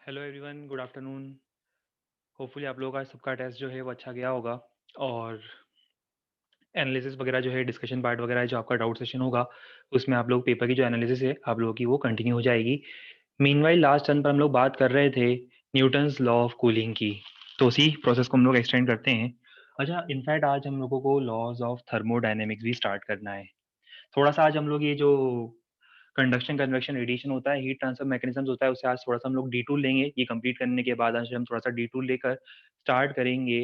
Hello everyone, good afternoon. Hopefully आप लोगों का सबका टेस्ट जो है वो अच्छा गया होगा और एनालिसिस वगैरह जो है डिस्कशन पार्ट वगैरह है, जो आपका डाउट सेशन होगा उसमें आप लोग पेपर की जो एनालिसिस है आप लोगों की वो कंटिन्यू हो जाएगी। मीनवाइल लास्ट टर्न पर हम लोग बात कर रहे थे न्यूटन्स लॉ ऑफ कूलिंग की, तो उसी प्रोसेस को हम लोग एक्सटेंड करते हैं। अच्छा, इनफैक्ट आज हम लोगों को लॉज ऑफ थर्मोडायनेमिक्स भी स्टार्ट करना है। थोड़ा सा आज हम लोग ये जो कंडक्शन, कन्वेक्शन, रेडिएशन होता है, हीट ट्रांसफर मैकेनिज्म्स होता है, उससे आज थोड़ा सा हम लोग डी टूल लेंगे। ये कंप्लीट करने के बाद आज हम थोड़ा सा डी टूल लेकर स्टार्ट करेंगे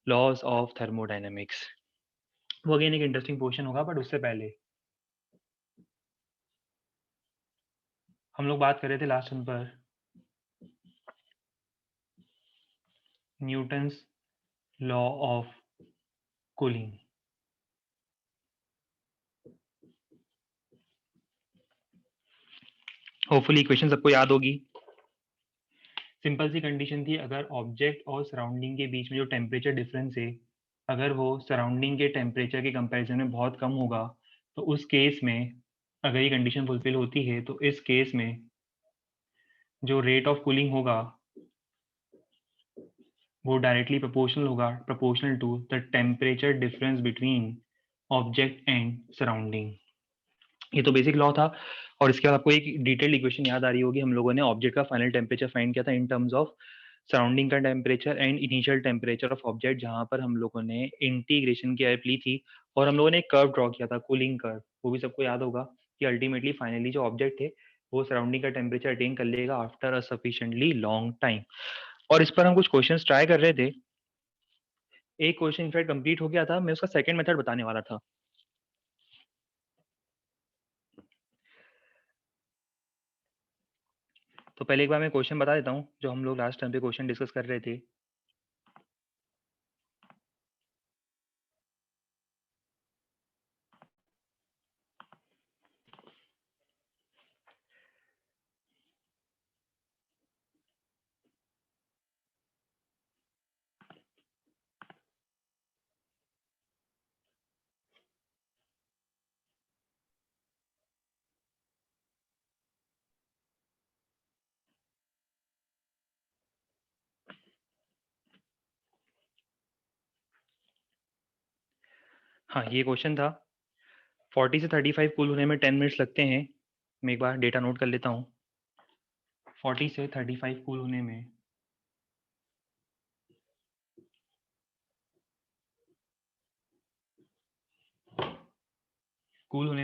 लॉज ऑफ थर्मोडायनेमिक्स। वो अगेन एक इंटरेस्टिंग पोर्शन होगा, बट उससे पहले हम लोग बात कर रहे थे लास्ट टाइम पर Newton's law of cooling. Hopefully equation सबको याद होगी। सिंपल सी कंडीशन थी, अगर ऑब्जेक्ट और सराउंडिंग के बीच में जो टेम्परेचर डिफरेंस है अगर वो सराउंडिंग के टेम्परेचर के कंपैरिजन में बहुत कम होगा तो उस केस में, अगर ये कंडीशन फुलफिल होती है तो इस केस में जो रेट ऑफ कूलिंग होगा वो डायरेक्टली प्रोपोर्शनल होगा, proportional to the temperature difference between object and surrounding. ये तो बेसिक लॉ था। और इसके बाद आपको एक डिटेल्ड इक्वेशन याद आ रही होगी, हम लोगों ने ऑब्जेक्ट का फाइनल टेम्परेचर फाइंड किया था इन टर्म्स ऑफ सराउंडिंग का temperature and initial temperature of object, जहां पर हम लोगों ने इंटीग्रेशन की हेल्प ली थी और हम लोगों ने एक कर्व ड्रॉ किया था, कूलिंग कर्व। वो भी सबको याद होगा कि अल्टीमेटली फाइनली जो ऑब्जेक्ट है वो सराउंडिंग का टेम्परेचर अटेन कर लेगा after a sufficiently long time. और इस पर हम कुछ क्वेश्चंस ट्राई कर रहे थे। एक क्वेश्चन इनफैक्ट कंप्लीट हो गया था, मैं उसका सेकंड मेथड बताने वाला था। तो पहले एक बार मैं क्वेश्चन बता देता हूँ जो हम लोग लास्ट टाइम पे क्वेश्चन डिस्कस कर रहे थे। हाँ, ये क्वेश्चन था 40 से 35 कूल होने में 10 मिनट्स लगते हैं। मैं एक बार डेटा नोट कर लेता हूँ। 40 से 35 कूल होने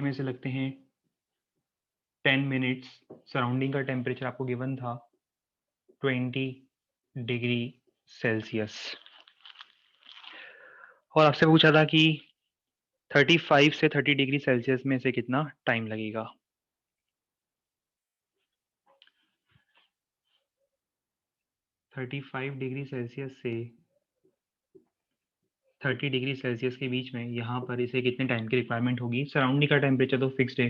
में से लगते हैं 10 मिनट्स। सराउंडिंग का टेम्परेचर आपको गिवन था 20 डिग्री सेल्सियस। और आपसे पूछा था कि 35 से 30 डिग्री सेल्सियस में से कितना टाइम लगेगा। 35 डिग्री सेल्सियस से 30 डिग्री सेल्सियस के बीच में यहाँ पर इसे कितने टाइम की रिक्वायरमेंट होगी। सराउंडिंग का टेम्परेचर तो फिक्स्ड है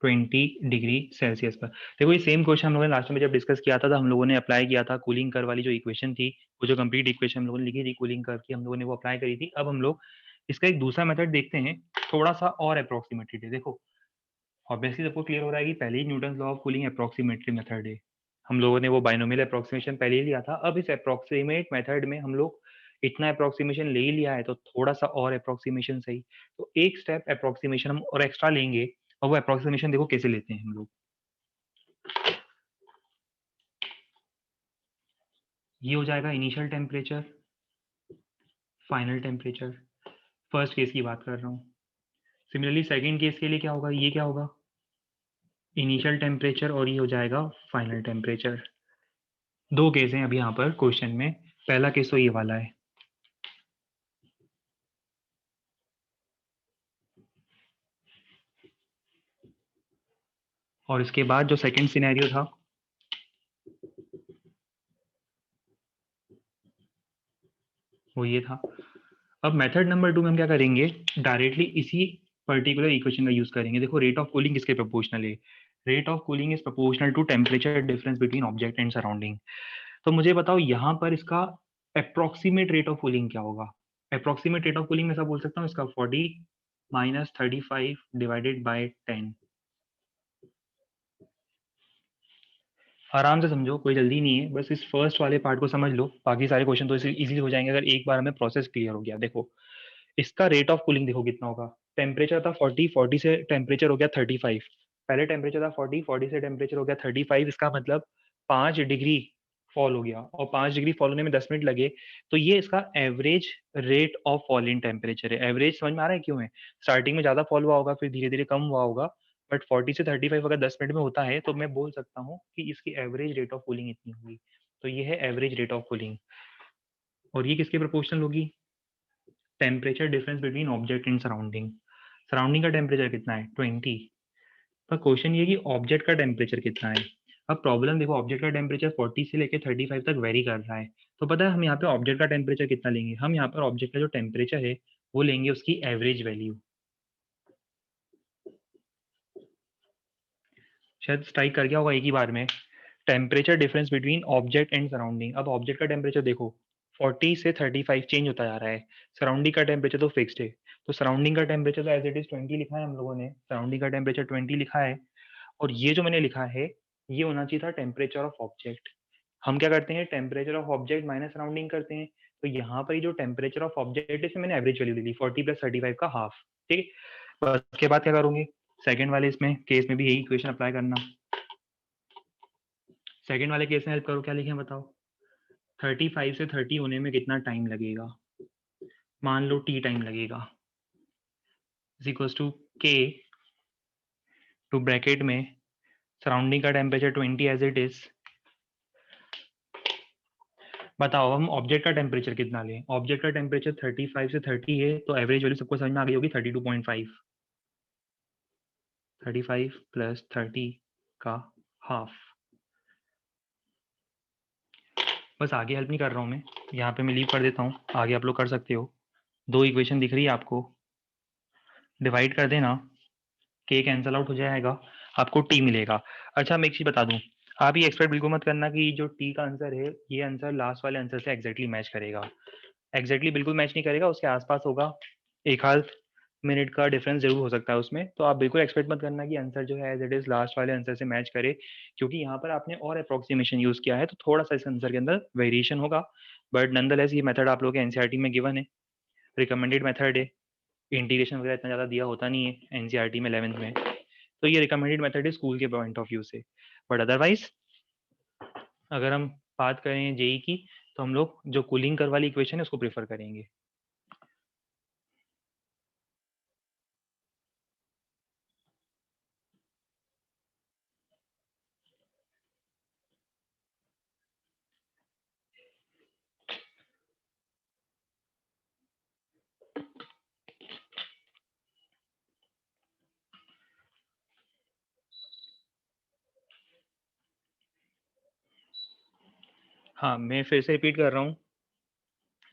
20 डिग्री सेल्सियस पर। देखो, ये सेम क्वेश्चन हम लोगों ने लास्ट में जब डिस्कस किया था हम लोगों ने अप्लाई किया था कूलिंग कर्व वाली जो इक्वेशन थी, वो जो कंप्लीट इक्वेशन हम लोगों ने लिखी थी कूलिंग कर्व की, हम लोगों ने वो अप्लाई करी थी। अब हम लोग इसका एक दूसरा मेथड देखते हैं, थोड़ा सा और अप्रोक्सीमेटली। देखो, ऑब्वियसली सबको क्लियर हो रहा है कि पहले ही Newton law of cooling approximately method है। हम लोगों ने वो बाइनोमियल अप्रोक्सीमेशन पहले ही लिया था। अब इस अप्रोक्सीमेट मेथड में हम लोग इतना अप्रोक्सीमेशन ले ही लिया है तो थोड़ा सा और अप्रोक्सीमेशन सही। तो एक स्टेप अप्रोक्सीमेशन हम और एक्स्ट्रा लेंगे, और वो अप्रोक्सीमेशन देखो कैसे लेते हैं हम लोग। ये हो जाएगा initial temperature, final temperature. First case की बात कर रहा हूँ। सिमिलरली सेकंड केस के लिए क्या होगा, ये क्या होगा, इनिशियल टेम्परेचर, और ये हो जाएगा फाइनल टेम्परेचर। दो केस हैं अभी यहाँ पर क्वेश्चन में। पहला केस तो ये वाला है, और इसके बाद जो सेकंड सिनेरियो था वो ये था। अब मेथड नंबर 2 में हम क्या करेंगे, डायरेक्टली इसी पर्टिकुलर इक्वेशन का यूज करेंगे। देखो, रेट ऑफ कूलिंग किसके प्रोपोर्शनल है, rate of cooling is proportional to temperature difference between object and surrounding. तो मुझे बताओ यहाँ पर इसका अप्रोक्सीमेट रेट ऑफ कूलिंग क्या होगा। अप्रोक्सीमेट रेट ऑफ कूलिंग में सब बोल सकता हूँ इसका 40 माइनस 35 डिवाइडेड बाय 10। आराम से समझो, कोई जल्दी नहीं है, बस इस फर्स्ट वाले पार्ट को समझ लो, बाकी सारे क्वेश्चन तो इजीली हो जाएंगे अगर एक बार हमें प्रोसेस क्लियर हो गया। देखो इसका रेट ऑफ कूलिंग देखो कितना होगा। टेम्परेचर था 40, 40 से टेम्परेचर हो गया 35। पहले टेम्परेचर था 40, 40 से टेम्परेचर हो गया 35। इसका मतलब 5 डिग्री फॉल हो गया, और 5 डिग्री फॉल होने में 10 मिनट लगे। तो ये इसका average rate of fall in temperature है। एवरेज समझ में आ रहा है क्यों है? स्टार्टिंग में ज्यादा फॉल हुआ होगा, फिर धीरे धीरे कम हुआ होगा, बट 40 से 35 अगर 10 मिनट में होता है तो मैं बोल सकता हूँ कि इसकी एवरेज रेट ऑफ कूलिंग इतनी होगी। तो ये है एवरेज रेट ऑफ कूलिंग। और ये किसके प्रोपोर्शनल होगी? Temperature difference between object and surrounding. Surrounding का टेम्परेचर कितना है? 20। पर क्वेश्चन ये कि ऑब्जेक्ट का टेम्परेचर कितना है। अब प्रॉब्लम देखो, ऑब्जेक्ट का टेम्परेचर 40 से लेकर 35 तक वेरी कर रहा है। तो पता है हम यहाँ पे ऑब्जेक्ट का टेम्परेचर कितना लेंगे? हम यहाँ पर ऑब्जेक्ट का जो टेम्परेचर है वो लेंगे उसकी एवरेज वैल्यू। शायद स्ट्राइक कर गया होगा एक ही बार में। Temperature difference between object and surrounding. अब ऑब्जेक्ट का टेम्परेचर देखो 40 से 35 चेंज होता जा रहा है, सराउंडिंग का टेम्परेचर तो फिक्स्ड है। तो सराउंडिंग का टेम्परेचर तो एज इट इज 20 लिखा है हम लोगों ने, सराउंडिंग का टेम्परेचर 20 लिखा है। और ये जो मैंने लिखा है ये होना चाहिए था टेम्परेचर ऑफ ऑब्जेक्ट। हम क्या करते हैं, temperature of object minus surrounding करते हैं। तो यहाँ पर जो टेम्परेचर ऑफ ऑब्जेक्ट है इसमें मैंने एवरेज वैल्यू ले ली 40 प्लस 35 का हाफ। ठीक है, बस उसके बाद क्या करूंगी, सेकंड वाले इसमें केस में भी यही इक्वेशन अप्लाई करना। सेकंड वाले केस में हेल्प करो, क्या लिखें बताओ। 35 से 30 होने में कितना टाइम लगेगा? मान लो टी टाइम लगेगा, इज इक्वल्स टू के टू ब्रैकेट में सराउंडिंग का टेम्परेचर 20 एज इट इज। बताओ हम ऑब्जेक्ट का टेम्परेचर कितना लें? ऑब्जेक्ट का टेम्परेचर 35 से 30 है, तो एवरेज वैल्यू सबको समझ में आ गई होगी 32.5। 35 प्लस 30 का हाफ। बस आगे हेल्प नहीं कर रहा हूँ मैं, यहाँ पे मैं लीव कर देता हूँ, आगे आप लोग कर सकते हो। दो इक्वेशन दिख रही है आपको, डिवाइड कर देना, के कैंसल आउट हो जाएगा, आपको टी मिलेगा। अच्छा मैं एक चीज बता दूं, आप ये एक्सपेक्ट बिल्कुल मत करना कि जो टी का आंसर है ये आंसर लास्ट वाले आंसर से एग्जैक्टली मैच करेगा। एग्जैक्टली बिल्कुल मैच नहीं करेगा, उसके आसपास होगा, एक आध मिनट का डिफरेंस जरूर हो सकता है उसमें। तो आप बिल्कुल एक्सपेक्ट मत करना कि आंसर जो है एज इट इज लास्ट वाले आंसर से मैच करे, क्योंकि यहाँ पर आपने और अप्रोक्सीमेशन यूज किया है तो थोड़ा सा इस आंसर के अंदर वेरिएशन होगा। बट नंदलेस ये मेथड आप लोगों के एनसीईआरटी में गिवन है, रिकमेंडेड मेथड है। इंटीग्रेशन वगैरह इतना ज़्यादा दिया होता नहीं है एनसीईआरटी में 11th में, तो ये रिकमेंडेड मेथड है स्कूल के पॉइंट ऑफ व्यू से। बट अदरवाइज अगर हम बात करें जेई की, तो हम लोग जो कूलिंग कर वाली इक्वेशन है उसको प्रेफर करेंगे। हाँ मैं फिर से रिपीट कर रहा हूँ,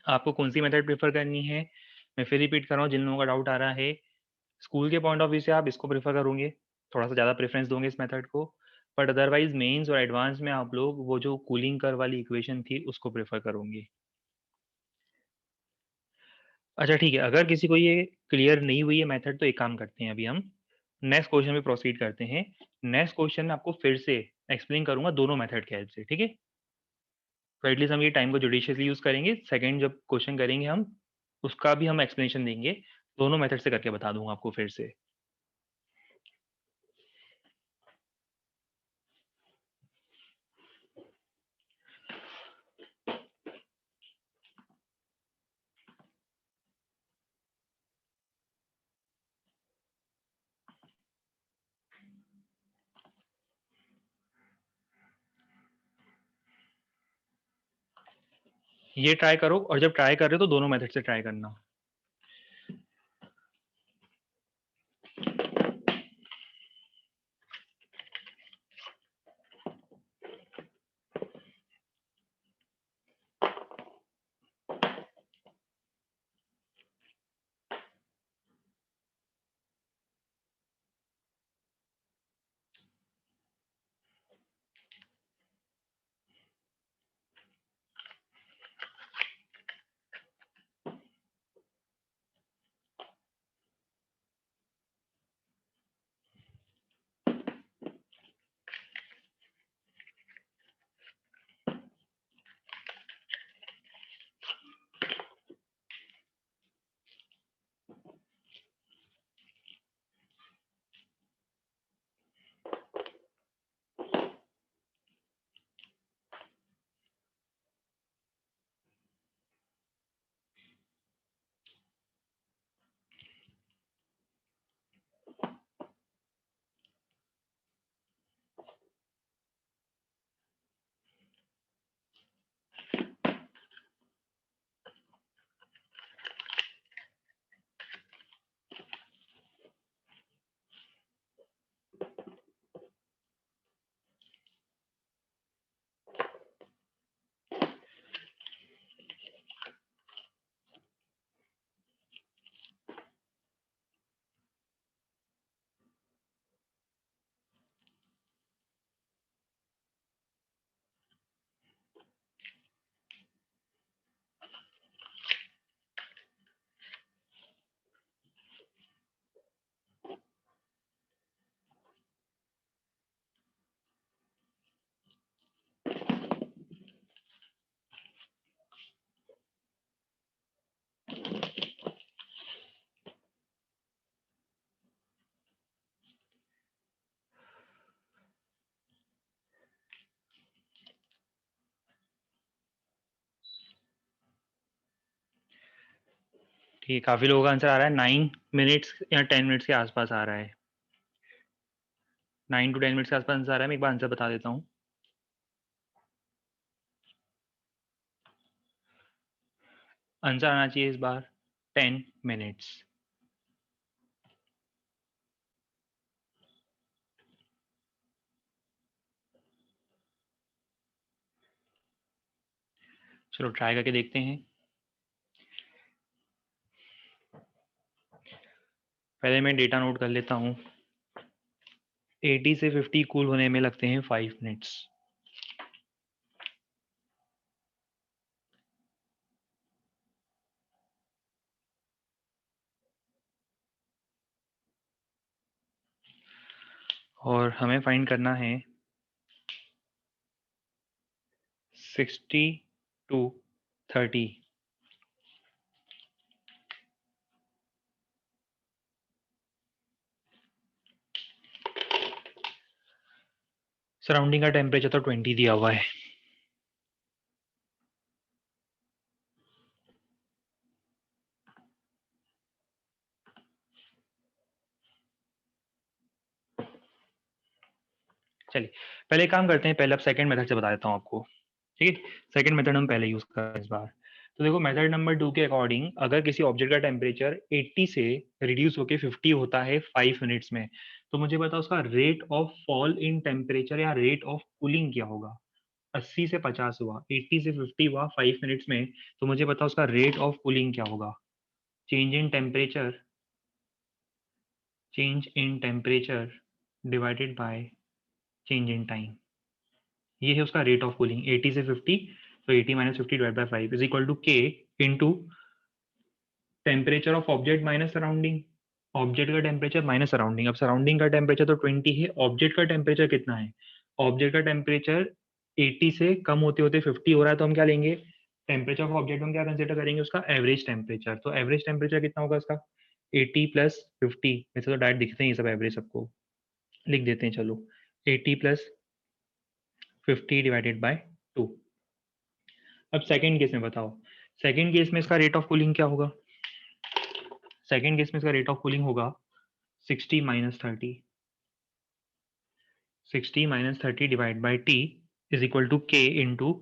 आपको कौन सी मेथड प्रेफर करनी है। मैं फिर रिपीट कर रहा हूँ, जिन लोगों का डाउट आ रहा है, स्कूल के पॉइंट ऑफ व्यू से आप इसको प्रेफर करोगे, थोड़ा सा ज़्यादा प्रेफरेंस दोगे इस मेथड को। बट अदरवाइज मेंस और एडवांस में आप लोग वो जो कूलिंग कर वाली इक्वेशन थी उसको प्रेफर करोगे। अच्छा ठीक है, अगर किसी को ये क्लियर नहीं हुई है मेथड, तो एक काम करते हैं अभी हम नेक्स्ट क्वेश्चन में प्रोसीड करते हैं। नेक्स्ट क्वेश्चन में आपको फिर से एक्सप्लेन करूंगा दोनों मेथड के हेल्प से, ठीक है? तो एटलीस्ट हम ये टाइम को जुडिशियसली यूज करेंगे, सेकंड जब क्वेश्चन करेंगे हम उसका भी हम एक्सप्लेनेशन देंगे, दोनों मेथड से करके बता दूंगा आपको फिर से। ये ट्राई करो, और जब ट्राई कर रहे हो तो दोनों मेथड से ट्राई करना। ठीक है, काफी लोगों का आंसर आ रहा है 9 मिनट्स या 10 मिनट्स के आसपास आ रहा है। 9 to 10 मिनट्स के आसपास आंसर आ रहा है। मैं एक बार आंसर बता देता हूँ। आंसर आना चाहिए इस बार 10 मिनट्स। चलो ट्राई करके देखते हैं। पहले मैं डेटा नोट कर लेता हूँ। 80 से 50 कूल होने में लगते हैं 5 मिनट्स। और हमें फाइंड करना है 60 to 30। सराउंडिंग का टेम्परेचर तो 20 दिया हुआ है। चलिए पहले काम करते हैं। पहले अब सेकंड मेथड से बता देता हूँ आपको। ठीक है, सेकंड मेथड हम पहले यूज कर इस बार। तो देखो मेथड नंबर 2 के अकॉर्डिंग अगर किसी ऑब्जेक्ट का टेम्परेचर 80 से रिड्यूस होकर 50 होता है 5 मिनट्स में, तो मुझे बताओ उसका rate of fall in temperature या रेट ऑफ कूलिंग क्या होगा। 80 से 50 हुआ, 80 से 50 हुआ 5 मिनट्स में, तो मुझे बताओ उसका रेट ऑफ कूलिंग क्या होगा। Change in temperature, change in temperature divided by change in time. ये है उसका रेट ऑफ कूलिंग 80 से 50। तो 80 minus 50 divide by 5 is equal to K into temperature of object minus surrounding. Object का temperature minus surrounding. अब surrounding का temperature तो 20 है, ऑब्जेक्ट का टेम्परेचर कितना है। ऑब्जेक्ट का टेम्परेचर 80 से कम होते होते 50 हो रहा है, तो हम क्या लेंगे, टेम्परेचर ऑफ ऑब्जेक्ट हम क्या कंसिडर करेंगे, उसका एवरेज टेम्परेचर। तो एवरेज टेम्परेचर कितना होगा उसका 80 प्लस 50। वैसे तो डायरेक्ट दिखते हैं ये सब एवरेज, सबको लिख देते हैं। चलो 80 प्लस 50 डिवाइडेड बाय 2। अब सेकेंड केस में बताओ, सेकेंड केस में इसका रेट ऑफ कूलिंग क्या होगा। सेकेंड केस में इसका रेट ऑफ कूलिंग होगा 60 minus 30। 60 minus 30 divide by T is equal to K into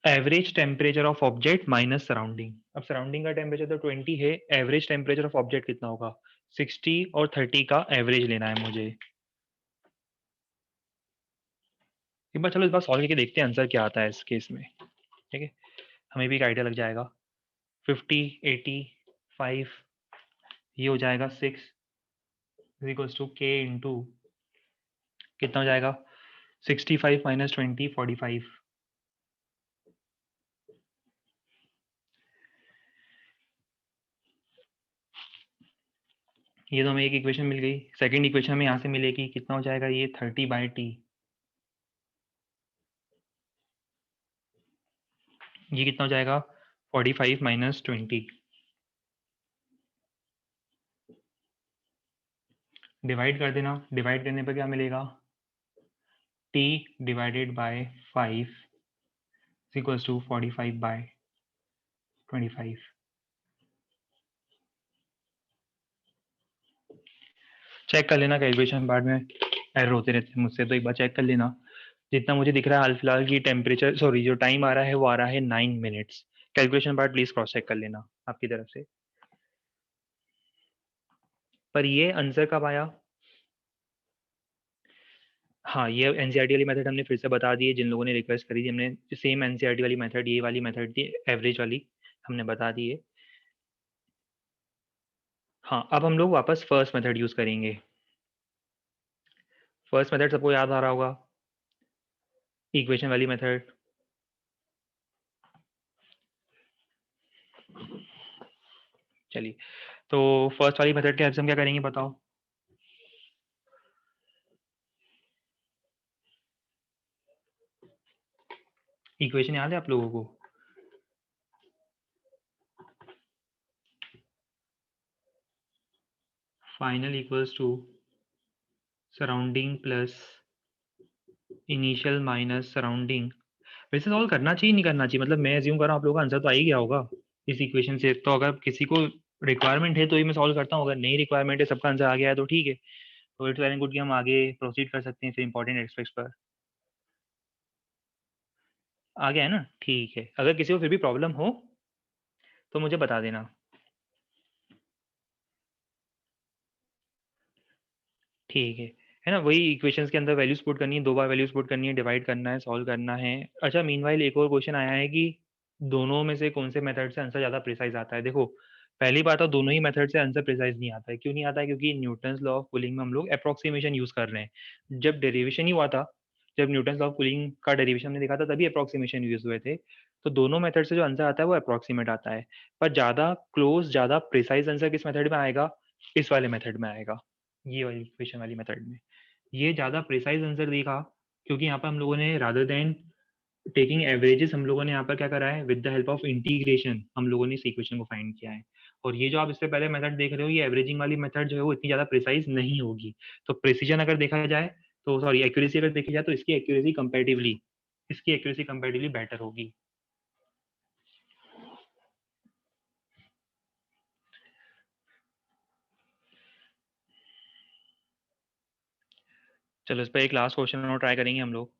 average temperature of object minus surrounding. अब सराउंडिंग का टेम्परेचर तो 20 है, एवरेज टेम्परेचर ऑफ ऑब्जेक्ट कितना होगा, 60 और 30 का एवरेज लेना है मुझे। एक बार चलो इस बार सॉल्व करके देखते हैं आंसर क्या आता है इस केस में। ठीक है, हमें भी एक आइडिया लग जाएगा। 50 80 5 ये हो जाएगा 6 is equals to K into कितना हो जाएगा 65 माइनस 20 45। ये तो हमें एक इक्वेशन मिल गई। सेकंड इक्वेशन में यहाँ से मिलेगी कितना हो जाएगा, ये 30 बाई टी। ये कितना हो जाएगा 45 माइनस 20 डिवाइड कर देना। डिवाइड करने पर क्या मिलेगा, T divided by 5 equals to 45 by 25। Check कर लेना, कैलकुलेशन पार्ट में एरर होते रहते हैं मुझसे, तो एक बार चेक कर लेना। जितना मुझे दिख रहा है हाल फिलहाल की टेम्परेचर, सॉरी जो टाइम आ रहा है वो आ रहा है 9 minutes. Calculation part please cross check कर लेना आपकी तरफ से। पर ये आंसर कब आया, हाँ ये एनसीईआरटी वाली मेथड हमने फिर से बता दी है। जिन लोगों ने रिक्वेस्ट करी थी हमने सेम एनसीईआरटी वाली मेथड, ये वाली मेथड थी एवरेज वाली, हमने बता दी है। हाँ अब हम लोग वापस फर्स्ट मेथड यूज करेंगे। फर्स्ट मेथड सबको याद आ रहा होगा, इक्वेशन वाली मेथड। चलिए तो फर्स्ट वाली मेथड के हेल्प से हम क्या करेंगे बताओ। इक्वेशन याद है आप लोगों को, final equals to surrounding plus initial minus surrounding. वैसे सॉल्व करना चाहिए नहीं करना चाहिए, मतलब मैं एज्यूम कर रहा हूँ आप लोगों का आंसर तो आ ही गया होगा। इस इक्वेशन से। तो अगर किसी को रिक्वायरमेंट है तो ही मैं सॉल्व करता हूँ, अगर नहीं रिक्वायरमेंट है, सबका आंसर आ गया है तो ठीक है। तो इट्स वेरी गुड कि हम आगे प्रोसीड कर सकते हैं फिर इंपॉर्टेंट एस्पेक्ट्स पर। आ गया है ना, ठीक है। अगर किसी को फिर भी प्रॉब्लम हो तो मुझे बता देना। ठीक है ना। वही इक्वेशंस के अंदर वैल्यूज पुट करनी है, 2 बार वैल्यूज पुट करनी है, डिवाइड करना है, सॉल्व करना है। अच्छा, मीनवाइल एक और क्वेश्चन आया है कि दोनों में से कौन से मेथड से आंसर ज़्यादा प्रिसाइज आता है। देखो, पहली बात तो दोनों ही मेथड से आंसर प्रिसाइज नहीं आता है। क्यों नहीं आता है? क्योंकि न्यूटन्स लॉ ऑफ कूलिंग में हम लोग अप्रोक्सीमेशन यूज कर रहे हैं। जब डेरिवेशन ही हुआ था, जब न्यूटन्स लॉ ऑफ कूलिंग का डेरिवेशन हमने देखा था, तभी अप्रोक्सीमेशन यूज हुए थे। तो दोनों मेथड से जो आंसर आता है वो अप्रोक्सीमेट आता है। पर ज़्यादा क्लोज, ज़्यादा प्रिसाइज आंसर किस मेथड में आएगा? इस वाले मेथड में आएगा, ये वाली इक्वेशन वाली मेथड में। ये ज़्यादा प्रिसाइज आंसर देखा, क्योंकि यहाँ पर हम लोगों ने रादर देन टेकिंग एवरेजेस, हम लोगों ने यहाँ पर क्या करा है, with the help of integration हम लोगों ने इस इक्वेशन को फाइंड किया है। और ये जो आप इससे पहले मेथड देख रहे हो, ये एवरेजिंग वाली मेथड जो है वो इतनी ज़्यादा प्रिसाइज नहीं होगी। तो प्रिसीजन अगर देखा जाए, तो सॉरी, एक्यूरेसी अगर देखी जाए, तो इसकी एक्यूरेसी कंपेरेटिवली बेटर होगी। चलो, इस पर एक लास्ट क्वेश्चन और ट्राई करेंगे हम लोग।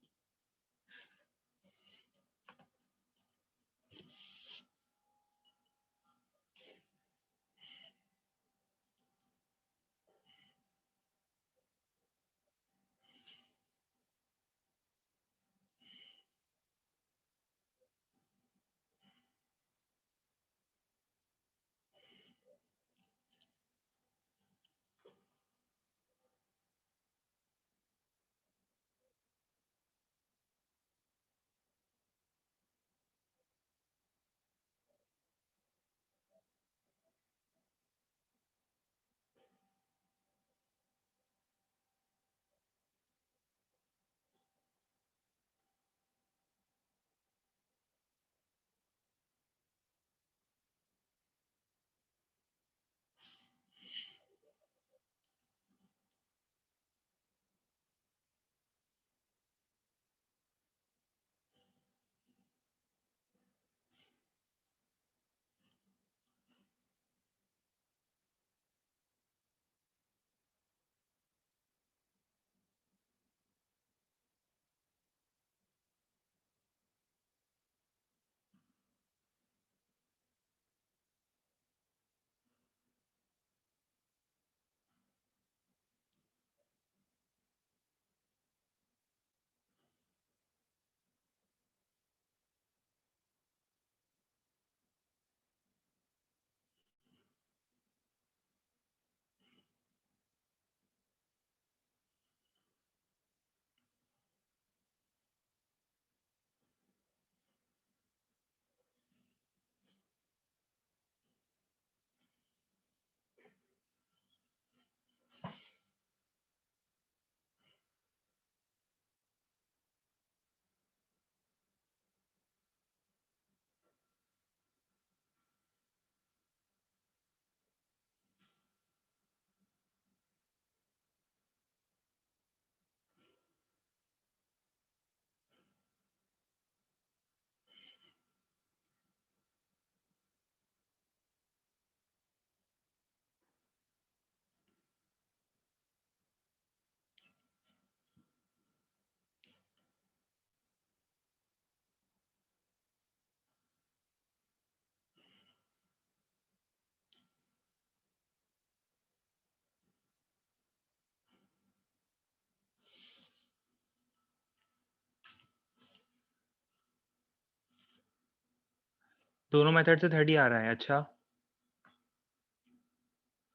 दोनों मेथड से 30 आ रहा है, अच्छा।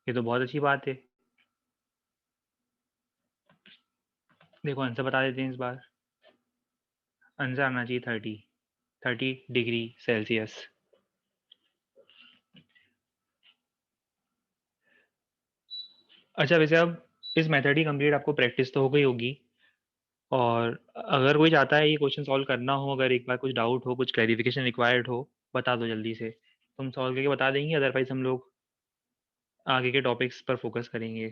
ये तो बहुत अच्छी बात है। देखो, आंसर बता देते हैं इस बार। आंसर आना चाहिए 30 डिग्री सेल्सियस। अच्छा, वैसे अब इस मेथड की कंप्लीट आपको प्रैक्टिस तो हो गई होगी। और अगर कोई चाहता है ये क्वेश्चन सॉल्व करना हो, अगर एक बार कुछ डाउट हो, कुछ क्लैरिफिकेशन रिक्वायर्ड हो, बता दो जल्दी से, तुम सॉल्व करके बता देंगे। अदरवाइज हम लोग आगे के टॉपिक्स पर फोकस करेंगे।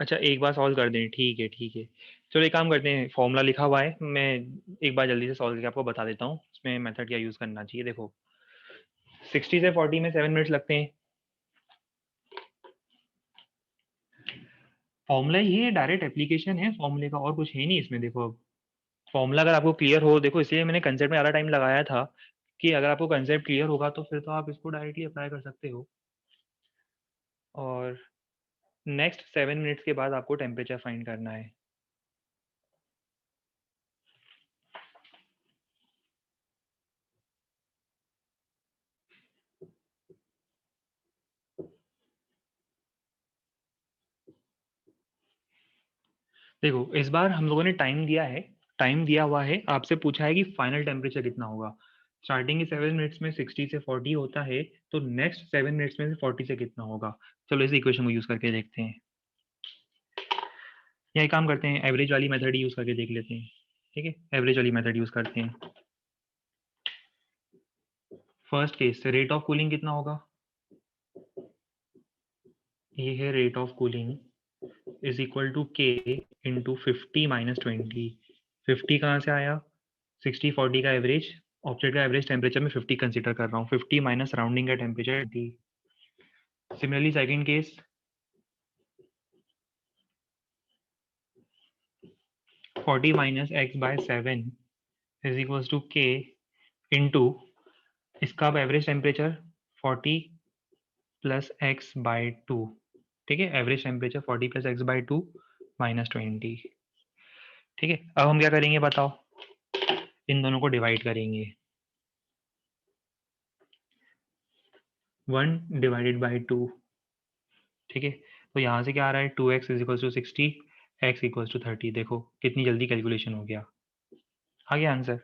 अच्छा एक बार सॉल्व कर दें, ठीक है, ठीक है। चलो एक काम करते हैं, फ़ॉर्मूला लिखा हुआ है, मैं एक बार जल्दी से सॉल्व करके आपको बता देता हूँ, इसमें मेथड क्या यूज़ करना चाहिए। देखो 60 से 40 में 7 मिनट्स लगते हैं। फ़ॉर्मूला ही है, डायरेक्ट एप्लीकेशन है फ़ॉर्मूले का, और कुछ है नहीं इसमें। देखो अब फ़ॉर्मूला अगर आपको क्लियर हो, देखो इसलिए मैंने कंसेप्ट में ज़्यादा टाइम लगाया था कि अगर आपको कंसेप्ट क्लियर होगा तो फिर तो आप इसको डायरेक्टली अप्लाई कर सकते हो। और नेक्स्ट 7 मिनट्स के बाद आपको टेम्परेचर फाइंड करना है। देखो इस बार हम लोगों ने टाइम दिया है, टाइम दिया हुआ है, आपसे पूछा है कि फाइनल टेम्परेचर कितना होगा। स्टार्टिंग के 7 मिनट्स में 60 से 40 होता है, तो नेक्स्ट 7 मिनट्स में से 40 से कितना होगा। चलो इस इक्वेशन को यूज़ करके देखते हैं, या एक काम करते हैं, एवरेज वाली मेथड यूज़ करके देख लेते हैं। ठीक है, एवरेज वाली मेथड यूज़ करते हैं। First case, rate of cooling कितना होगा, ये है rate of cooling is equal to K into 50 minus 20। 50 कहाँ से आया, 60 40 का एवरेज, ऑब्जेक्ट का एवरेज टेम्परेचर में 50 कंसीडर कर रहा हूँ, 50 माइनस सराउंडिंग का temperature 20। Similarly second case, 40 minus x by 7 is equal to K into इसका अब average temperature 40 plus x by 2। ठीक है, average temperature 40 plus x by 2 minus 20। ठीक है, अब हम क्या करेंगे बताओ, इन दोनों को डिवाइड करेंगे, 1 डिवाइडेड बाई 2। ठीक है, तो यहाँ से क्या आ रहा है, 2x is equal to 60, x equal to 30। देखो कितनी जल्दी कैलकुलेशन हो गया, आ गया आंसर।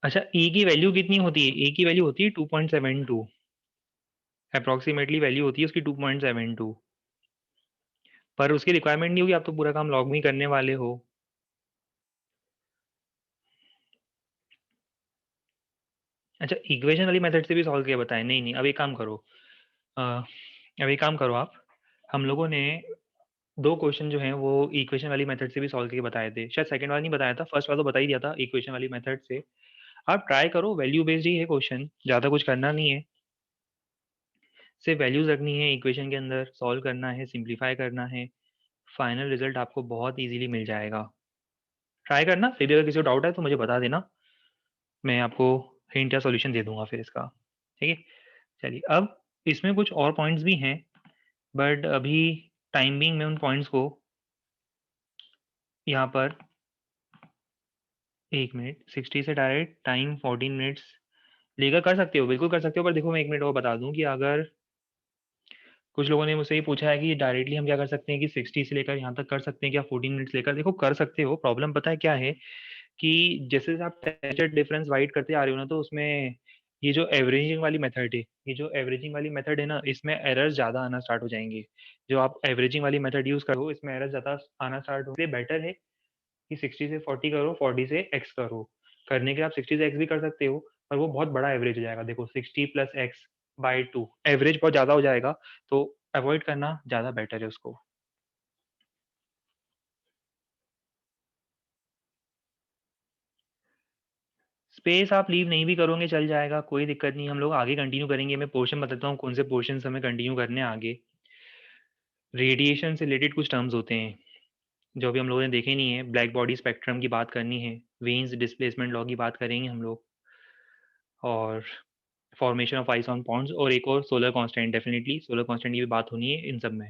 अच्छा e की वैल्यू कितनी होती है, e की वैल्यू होती है 2.72, अप्रोक्सीमेटली वैल्यू होती है उसकी 2.72, पर उसकी रिक्वायरमेंट नहीं होगी, आप तो पूरा काम लॉग में ही करने वाले हो। अच्छा इक्वेशन वाली मेथड से भी सॉल्व किया बताए, नहीं नहीं, अब एक काम करो, अब एक काम करो आप, हम लोगों ने दो क्वेश्चन जो हैं वो इक्वेशन वाली मेथड से भी सॉल्व करके बताए थे, शायद सेकंड वाला नहीं बताया था, फर्स्ट वाला तो बता ही दिया था इक्वेशन वाली मेथड से। आप ट्राई करो, वैल्यू बेस्ड ही है क्वेश्चन, ज़्यादा कुछ करना नहीं है, सिर्फ वैल्यूज रखनी है इक्वेशन के अंदर, सॉल्व करना है, सिंप्लीफाई करना है, फाइनल रिजल्ट आपको बहुत इजीली मिल जाएगा। ट्राई करना, फिर भी अगर किसी को डाउट है तो मुझे बता देना, मैं आपको हिंट या सॉल्यूशन दे दूंगा फिर इसका। ठीक है, चलिए अब इसमें कुछ और पॉइंट्स भी हैं, बट अभी टाइम बिंग में उन पॉइंट्स को यहाँ पर, एक मिनट, 60 से डायरेक्ट टाइम 14 मिनट्स लेकर कर सकते हो, बिल्कुल कर सकते हो, पर देखो मैं एक मिनट और बता दूं कि अगर कुछ लोगों ने मुझसे ये पूछा है कि डायरेक्टली हम क्या कर सकते हैं कि 60 से लेकर यहाँ तक कर सकते हैं क्या 14 मिनट्स लेकर, देखो कर सकते हो, प्रॉब्लम पता है क्या है कि जैसे जैसे आप टेम्परेचर डिफरेंस वाइड करते आ रहे हो ना, तो उसमें ये जो एवरेजिंग वाली मेथड है, ये जो एवरेजिंग वाली मेथड है ना, इसमें एरर्स ज़्यादा आना स्टार्ट हो जाएंगे। जो आप एवरेजिंग वाली मेथड यूज़ करो इसमें एरर्स ज़्यादा आना स्टार्ट हो, इसलिए बेटर है कि 60 से 40 करो, 40 से एक्स करो। करने के लिए आप 60 से एक्स भी कर सकते हो, पर वो बहुत बड़ा एवरेज हो जाएगा। देखो 60 प्लस एक्स बाई 2 एवरेज बहुत ज़्यादा हो जाएगा, तो अवॉइड करना ज़्यादा बेटर है उसको। स्पेस आप लीव नहीं भी करोगे चल जाएगा, कोई दिक्कत नहीं, हम लोग आगे कंटिन्यू करेंगे। मैं पोर्शन बताता हूँ कौन से पोर्शन हमें कंटिन्यू करने हैं आगे। रेडिएशन से रिलेटेड कुछ टर्म्स होते हैं जो अभी हम लोगों ने देखे नहीं है, ब्लैक बॉडी स्पेक्ट्रम की बात करनी है, वेन्स डिस्प्लेसमेंट लॉ की बात करेंगे हम लोग, और formation of ice on ponds, और एक और solar constant, definitely solar constant की भी बात होनी है इन सब में।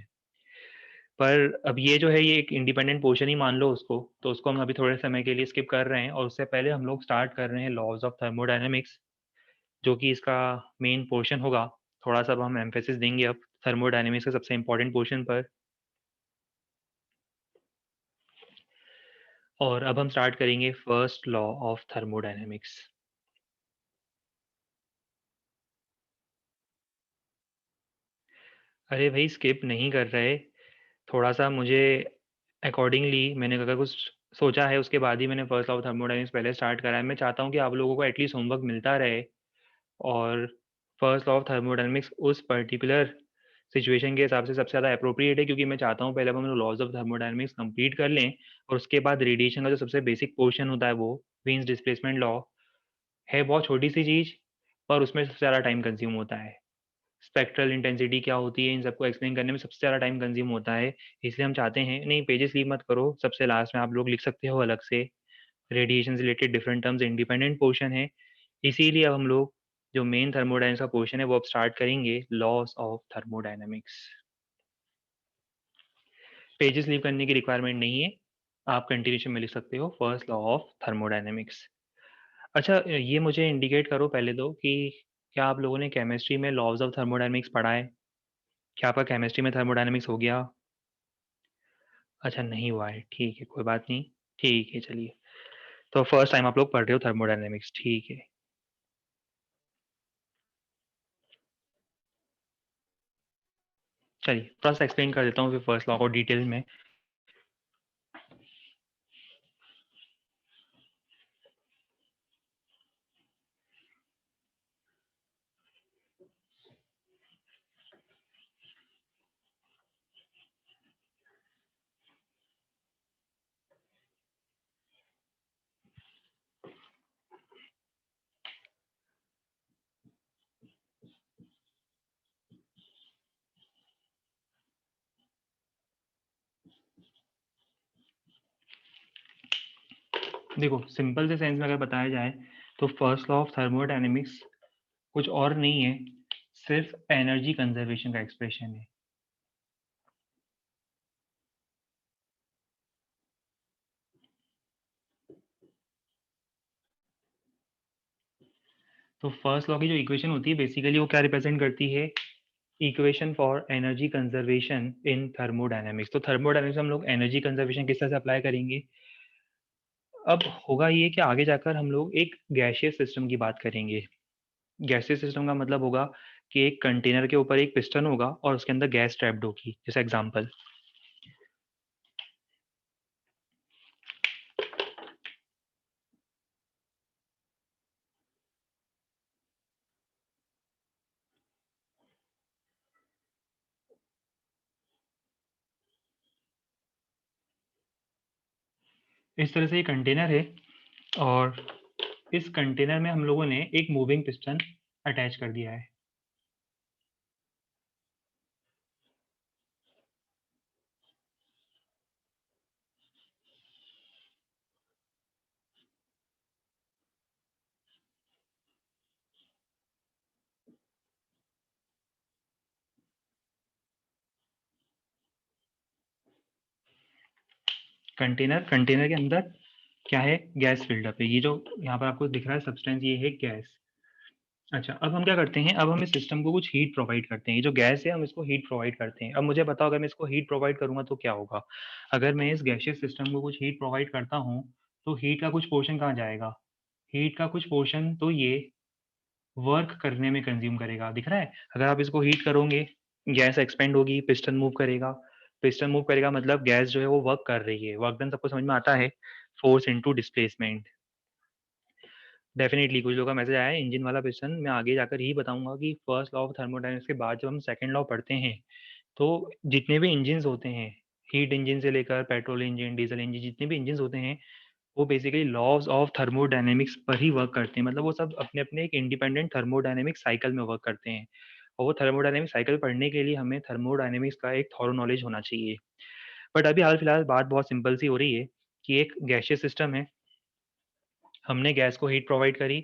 पर अब ये जो है ये एक इंडिपेंडेंट पोर्शन ही मान लो उसको, तो उसको हम अभी थोड़े समय के लिए स्किप कर रहे हैं, और उससे पहले हम लोग स्टार्ट कर रहे हैं लॉज ऑफ थर्मोडायनेमिक्स, जो कि इसका मेन पोर्शन होगा। थोड़ा सा अब हम एम्फेसिस देंगे अब थर्मोडायनेमिक्स के सबसे इंपॉर्टेंट पोर्शन पर। और अब हम स्टार्ट करेंगे फर्स्ट लॉ ऑफ थर्मोडायनेमिक्स। अरे भाई स्किप नहीं कर रहे, थोड़ा-सा मुझे अकॉर्डिंगली मैंने अगर कुछ सोचा है उसके बाद ही मैंने फर्स्ट लॉ ऑफ थर्मोडायनामिक्स पहले स्टार्ट करा है। मैं चाहता हूँ कि आप लोगों को एटलीस्ट होमवर्क मिलता रहे और फर्स्ट लॉ ऑफ थर्मोडायनामिक्स उस पर्टिकुलर सिचुएशन के हिसाब से सबसे ज़्यादा एप्रोप्रिएट है, क्योंकि मैं चाहता हूँ पहले हम लोग लॉज ऑफ थर्मोडायनामिक्स कंप्लीट कर लें और उसके बाद रेडिएशन का जो सबसे बेसिक पोर्शन होता है वो वीन्स डिस्प्लेसमेंट लॉ है। बहुत छोटी सी चीज़ पर उसमें सबसे ज़्यादा टाइम कंज्यूम होता है। स्पेक्ट्रल इंटेंसिटी क्या होती है इन सबको एक्सप्लेन करने में सबसे ज़्यादा टाइम कंज्यूम होता है, इसलिए हम चाहते हैं नहीं पेजेस लीव मत करो, सबसे लास्ट में आप लोग लिख सकते हो अलग से रेडिएशन से related different terms independent portion है। इसीलिए अब हम लोग जो मेन थर्मोडायनामिक्स का पोर्शन है वो अब स्टार्ट करेंगे loss of thermodynamics. Pages leave करने की रिक्वायरमेंट नहीं है, आप कंटिन्यूशन में लिख सकते हो फर्स्ट लॉ ऑफ थर्मोडायनामिक्स। अच्छा ये मुझे इंडिकेट करो पहले तो कि क्या आप लोगों ने केमिस्ट्री में लॉज ऑफ थर्मोडायनामिक्स पढ़ा है? क्या आपका केमिस्ट्री में थर्मोडायनामिक्स हो गया? अच्छा नहीं हुआ है, ठीक है कोई बात नहीं। ठीक है चलिए, तो फर्स्ट टाइम आप लोग पढ़ रहे हो थर्मोडायनामिक्स, ठीक है। चलिए थोड़ा सा एक्सप्लेन कर देता हूँ फिर फर्स्ट लॉ को डिटेल में। देखो सिंपल से सेंस में अगर बताया जाए तो फर्स्ट लॉ ऑफ थर्मोडायनेमिक्स कुछ और नहीं है, सिर्फ एनर्जी कंजर्वेशन का एक्सप्रेशन है। तो फर्स्ट लॉ की जो इक्वेशन होती है बेसिकली वो क्या रिप्रेजेंट करती है? Equation for energy conservation in thermodynamics. तो थर्मोडायनेमिक्स में हम लोग एनर्जी कंजर्वेशन किस तरह से अप्लाई करेंगे? अब होगा ये कि आगे जाकर हम लोग एक गैसियस सिस्टम की बात करेंगे। गैसियस सिस्टम का मतलब होगा कि एक कंटेनर के ऊपर एक पिस्टन होगा और उसके अंदर गैस ट्रैप्ड होगी, जैसे एग्जांपल। इस तरह से ये कंटेनर है और इस कंटेनर में हम लोगों ने एक मूविंग पिस्टन अटैच कर दिया है। कंटेनर कंटेनर के अंदर क्या है? गैस फिल्डअप है। ये जो यहाँ पर आपको दिख रहा है सब्सटेंस, ये है गैस। अच्छा अब हम क्या करते हैं, अब हम इस सिस्टम को कुछ हीट प्रोवाइड करते हैं। ये जो गैस है हम इसको हीट प्रोवाइड करते हैं। अब मुझे बताओ अगर मैं इसको हीट प्रोवाइड करूंगा तो क्या होगा? अगर मैं इस गैसियस सिस्टम को कुछ हीट प्रोवाइड करता हूँ तो हीट का कुछ पोर्शन कहाँ जाएगा? हीट का कुछ पोर्शन तो ये वर्क करने में कंज्यूम करेगा, दिख रहा है? अगर आप इसको हीट करोगे गैस एक्सपेंड होगी, पिस्टन मूव करेगा। पिस्टन मूव करेगा मतलब गैस जो है वो वर्क कर रही है। वर्क डन सबको समझ में आता है, फोर्स इनटू डिस्प्लेसमेंट। डेफिनेटली कुछ लोगों का मैसेज आया है इंजन वाला पिस्टन, मैं आगे जाकर ही बताऊंगा कि फर्स्ट लॉ ऑफ थर्मोडायनेमिक्स के बाद जब हम सेकंड लॉ पढ़ते हैं तो जितने भी इंजन होते हैं, हीट इंजन से लेकर पेट्रोल इंजन, डीजल इंजन, जितने भी इंजन होते हैं वो बेसिकली लॉज ऑफ थर्मोडायनेमिक्स पर ही वर्क करते हैं। मतलब वो सब अपने अपने एक इंडिपेंडेंट थर्मोडायनेमिक साइकिल में वर्क करते हैं। और वो थर्मोडायनेमिक साइकिल पढ़ने के लिए हमें थर्मोडायनेमिक्स का एक थॉरो नॉलेज होना चाहिए। बट अभी हाल फिलहाल बात बहुत सिंपल सी हो रही है कि एक गैसियस सिस्टम है, हमने गैस को हीट प्रोवाइड करी।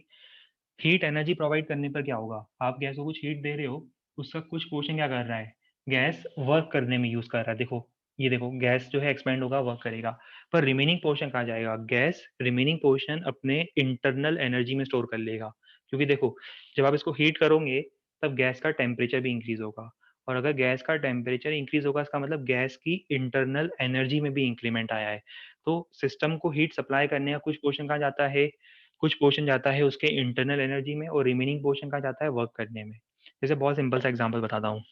हीट एनर्जी प्रोवाइड करने पर क्या होगा? आप गैस को कुछ हीट दे रहे हो, उसका कुछ पोर्शन क्या कर रहा है? गैस वर्क करने में यूज कर रहा है। देखो ये देखो गैस जो है एक्सपेंड होगा, वर्क करेगा, पर रिमेनिंग पोर्शन कहाँ जाएगा? गैस रिमेनिंग पोर्शन अपने इंटरनल एनर्जी में स्टोर कर लेगा। क्योंकि देखो जब आप इसको हीट करोगे तब गैस का टेम्परेचर भी इंक्रीज होगा, और अगर गैस का टेम्परेचर इंक्रीज होगा इसका मतलब गैस की इंटरनल एनर्जी में भी इंक्रीमेंट आया है। तो सिस्टम को हीट सप्लाई करने का कुछ पोर्शन कहाँ जाता है? कुछ पोर्शन जाता है उसके इंटरनल एनर्जी में और रिमेनिंग पोर्शन कहाँ जाता है? वर्क करने में। जैसे बहुत सिंपल सा एग्जांपल बताता हूँ।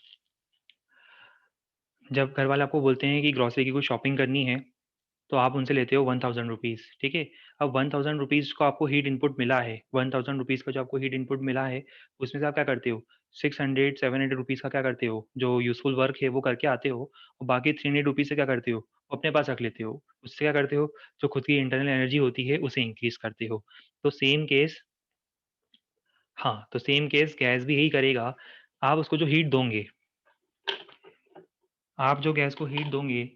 जब घर वाले आपको बोलते हैं कि ग्रॉसरी की कुछ शॉपिंग करनी है, तो आप उनसे लेते हो 1000 रुपीज़, ठीक है। अब 1000 रुपीज़ को आपको हीट इनपुट मिला है, 1000 रुपीज़ का जो आपको हीट इनपुट मिला है, उसमें से आप क्या करते हो, 600 700 रुपीज़ का क्या करते हो, जो यूजफुल वर्क है वो करके आते हो, और बाकी 300 रुपीज़ से क्या करते हो, वो अपने पास रख लेते हो। उससे क्या करते हो, जो खुद की इंटरनल एनर्जी होती है उसे इंक्रीज करते हो। तो सेम केस, हाँ, तो सेम केस गैस भी यही करेगा। आप उसको जो हीट दोगे, आप जो गैस को हीट दोगे,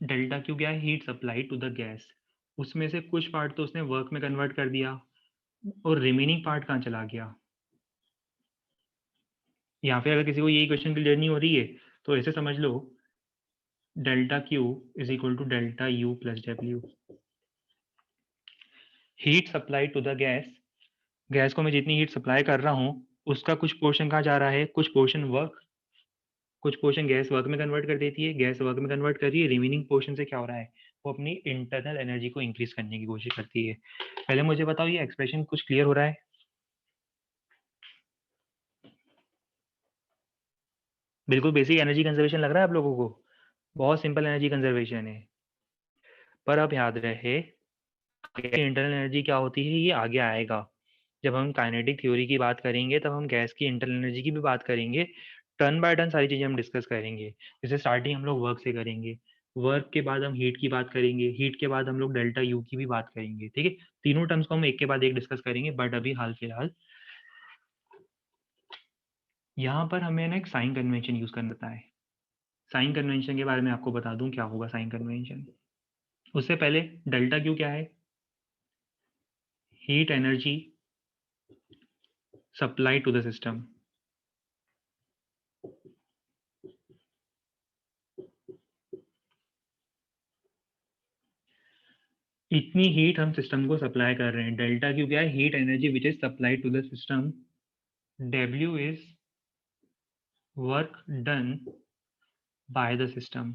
डेल्टा क्यू क्या है, heat supply to the gas. उसमें से कुछ पार्ट तो उसने वर्क में कन्वर्ट कर दिया, और रिमेनिंग पार्ट कहाँ चला गया। यहाँ पे अगर किसी को यही क्वेश्चन क्लियर नहीं हो रही है, तो ऐसे समझ लो, delta Q is equal to delta U plus W. Heat supply to the gas, gas को मैं जितनी हीट सप्लाई कर रहा हूँ, उसका कुछ पोर्शन कहाँ जा रहा है, कुछ पोर्शन वर्क, कुछ पोर्शन गैस वर्क में कन्वर्ट कर देती है, गैस वर्क में कन्वर्ट कर रही है, रिमेनिंग पोर्शन से क्या हो रहा है, वो अपनी इंटरनल एनर्जी को इंक्रीज करने की कोशिश करती है। पहले मुझे बताओ, ये एक्सप्रेशन कुछ क्लियर हो रहा है? बिल्कुल बेसिक एनर्जी कंजर्वेशन लग रहा है आप लोगों को? बहुत सिंपल एनर्जी कंजर्वेशन है। पर अब याद रहे, इंटरनल एनर्जी क्या होती है, ये आगे आएगा। जब हम काइनेटिक थ्योरी की बात करेंगे, तब हम गैस की इंटरनल एनर्जी की भी बात करेंगे। टर्न बाय टर्न सारी चीजें हम डिस्कस करेंगे। जैसे स्टार्टिंग हम लोग वर्क से करेंगे, वर्क के बाद हम हीट की बात करेंगे, हीट के बाद हम लोग डेल्टा यू की भी बात करेंगे, ठीक है। तीनों टर्म्स को हम एक के बाद एक डिस्कस करेंगे, बट अभी हाल फिलहाल यहाँ पर हमें ना एक साइन कन्वेंशन यूज करना होता है। साइन कन्वेंशन के बारे में आपको बता दूं क्या होगा साइन कन्वेंशन। उससे पहले, डेल्टा क्यू क्या है, heat energy supply to the system. इतनी हीट हम सिस्टम को सप्लाई कर रहे हैं। डेल्टा क्यू क्या है, heat energy which is supply to the system. W is work done by the system.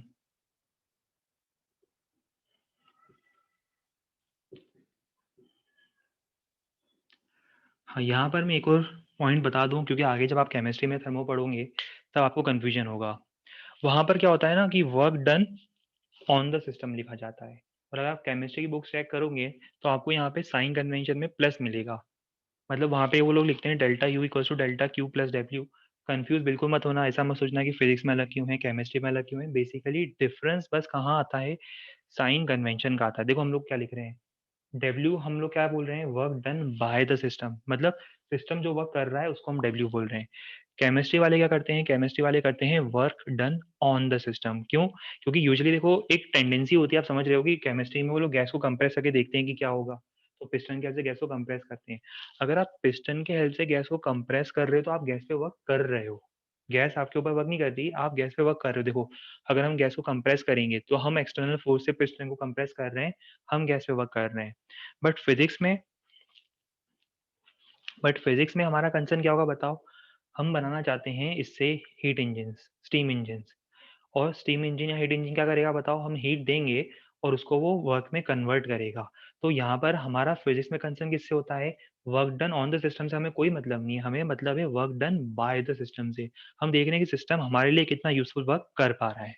हाँ, यहाँ पर मैं एक और पॉइंट बता दूं, क्योंकि आगे जब आप केमिस्ट्री में थर्मो पढ़ोगे तब आपको कंफ्यूजन होगा। वहां पर क्या होता है ना कि work done on the system लिखा जाता है, और अगर आप केमिस्ट्री की बुक चेक करोगे तो आपको यहाँ पे साइन कन्वेंशन में प्लस मिलेगा। मतलब वहाँ पे वो लोग लिखते हैं delta U equals to delta Q plus W. Confuse बिल्कुल मत होना, ऐसा मत सोचना कि फिजिक्स में अलग क्यों है, केमिस्ट्री में अलग क्यों है। बेसिकली डिफरेंस बस कहाँ आता है, साइन कन्वेंशन का आता है। देखो हम लोग क्या लिख रहे हैं, डब्ल्यू हम लोग क्या बोल रहे हैं, work done by the system, मतलब सिस्टम जो वर्क कर रहा है उसको हम डब्ल्यू बोल रहे हैं। केमिस्ट्री वाले क्या करते हैं, केमिस्ट्री वाले करते हैं work done on the system. क्यों? क्योंकि यूजुअली देखो एक टेंडेंसी होती है, आप समझ रहे हो कि केमिस्ट्री में वो लोग गैस को कंप्रेस करके देखते हैं कि क्या होगा, तो पिस्टन की हेल्प से गैस को कंप्रेस करते हैं। अगर आप पिस्टन के हेल्प से गैस को कंप्रेस कर रहे हो तो आप गैस पे वर्क कर रहे हो, गैस आपके ऊपर वर्क नहीं कर रही, आप गैस पे वर्क कर रहे हो। देखो, अगर हम गैस को कंप्रेस करेंगे तो हम एक्सटर्नल फोर्स से पिस्टन को कंप्रेस कर रहे हैं, हम गैस पे वर्क कर रहे हैं। बट फिजिक्स में बट फिजिक्स में हमारा कंसर्न क्या होगा बताओ, हम बनाना चाहते हैं इससे हीट इंजन, स्टीम इंजन। और स्टीम इंजन या हीट इंजन क्या करेगा बताओ, हम हीट देंगे और उसको वो वर्क में कन्वर्ट करेगा। तो यहाँ पर हमारा फिजिक्स में कंसर्न किससे होता है, work done on the system से हमें कोई मतलब नहीं है, हमें मतलब है work done by the system से। हम देख रहे हैं कि सिस्टम हमारे लिए कितना यूजफुल वर्क कर पा रहा है।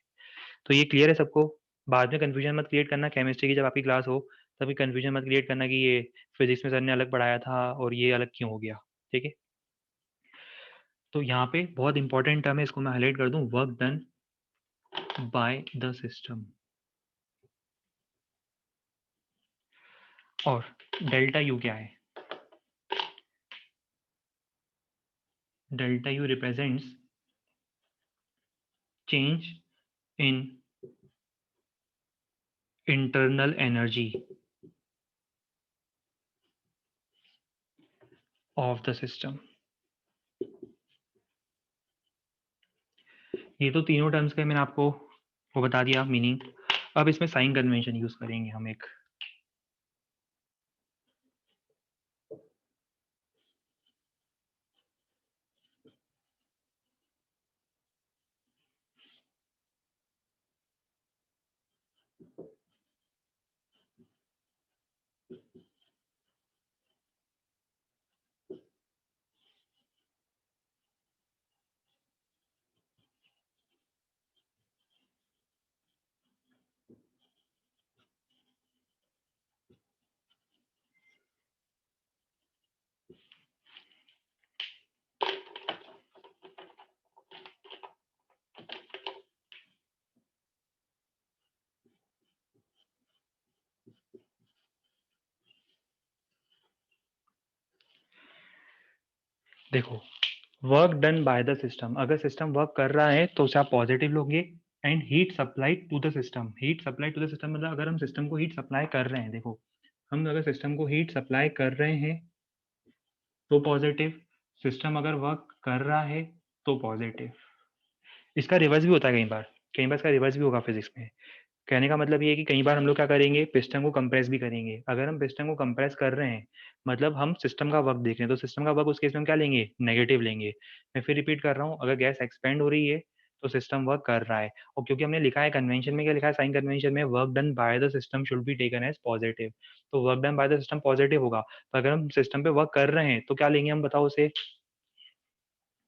तो ये क्लियर है सबको? बाद में कंफ्यूजन मत क्रिएट करना, केमिस्ट्री की जब आपकी क्लास हो तभी कंफ्यूजन मत क्रिएट करना कि ये फिजिक्स में सर ने अलग पढ़ाया था और ये अलग क्यों हो गया, ठीक है। तो यहाँ पे बहुत इंपॉर्टेंट टर्म है, इसको मैं हाईलाइट कर दूं, work done by the system. और डेल्टा यू क्या है, delta U represents change in internal energy of the system. ये तो तीनों टर्म्स के मैंने आपको वो बता दिया मीनिंग। अब इसमें साइन कन्वेंशन यूज करेंगे हम एक। देखो, work done by the system, अगर सिस्टम वर्क कर रहा है तो उसे आप पॉजिटिव लोगे। And heat supplied to the system, heat supply to the system मतलब अगर हम सिस्टम को हीट सप्लाई कर रहे हैं, देखो हम अगर सिस्टम को हीट सप्लाई कर रहे हैं तो पॉजिटिव, सिस्टम अगर वर्क कर रहा है तो पॉजिटिव। इसका रिवर्स भी होता है कई बार इसका रिवर्स भी होगा फिजिक्स में। कहने का मतलब ये है कि कई बार हम लोग क्या करेंगे, पिस्टन को कंप्रेस भी करेंगे। अगर हम पिस्टन को कंप्रेस कर रहे हैं मतलब हम सिस्टम का वर्क देख रहे हैं, तो सिस्टम का वर्क उस केस में हम क्या लेंगे, नेगेटिव लेंगे। मैं फिर रिपीट कर रहा हूँ, अगर गैस एक्सपेंड हो रही है तो सिस्टम वर्क कर रहा है। और क्योंकि हमने लिखा है कन्वेंशन में, क्या लिखा है साइन कन्वेंशन में, work done by the system should be taken as positive. तो work done by the system positive होगा। तो अगर हम सिस्टम पे वर्क कर रहे हैं तो क्या लेंगे हम, बताओ उसे,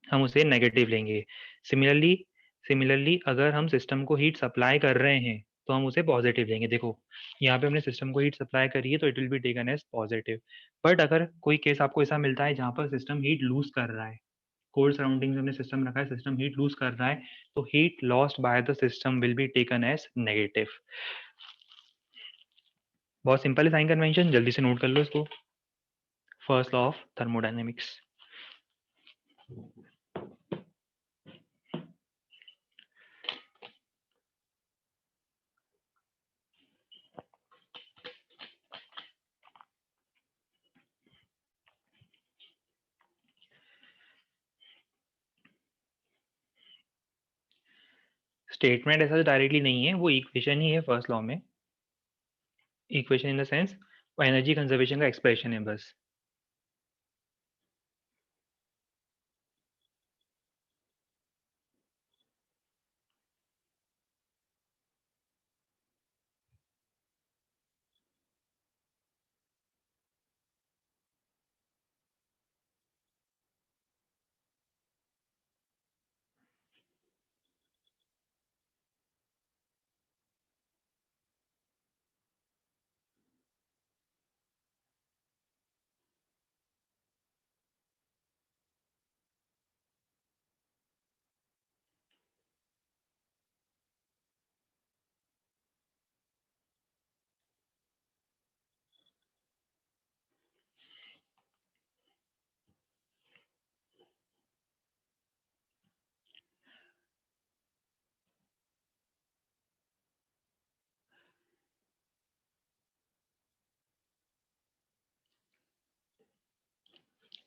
हम उसे नेगेटिव लेंगे। सिमिलरली सिमिलरली अगर हम सिस्टम को हीट सप्लाई कर रहे हैं तो हम उसे पॉजिटिव लेंगे। देखो यहाँ पे हमने सिस्टम को हीट सप्लाई करी है तो it will be taken as positive. But अगर कोई केस आपको ऐसा मिलता है जहाँ पर सिस्टम हीट लूज कर रहा है, कोल्ड सराउंडिंग में हमने सिस्टम रखा है, सिस्टम हीट लूज कर रहा है, तो heat lost by the system will be taken as negative. बहुत सिंपल है साइन कन्वेंशन, जल्दी से नोट कर लो इसको। First law of thermodynamics. Statement ऐसा डायरेक्टली नहीं है, वो इक्वेशन ही है फर्स्ट लॉ में। Equation in the sense energy conservation का एक्सप्रेशन है बस।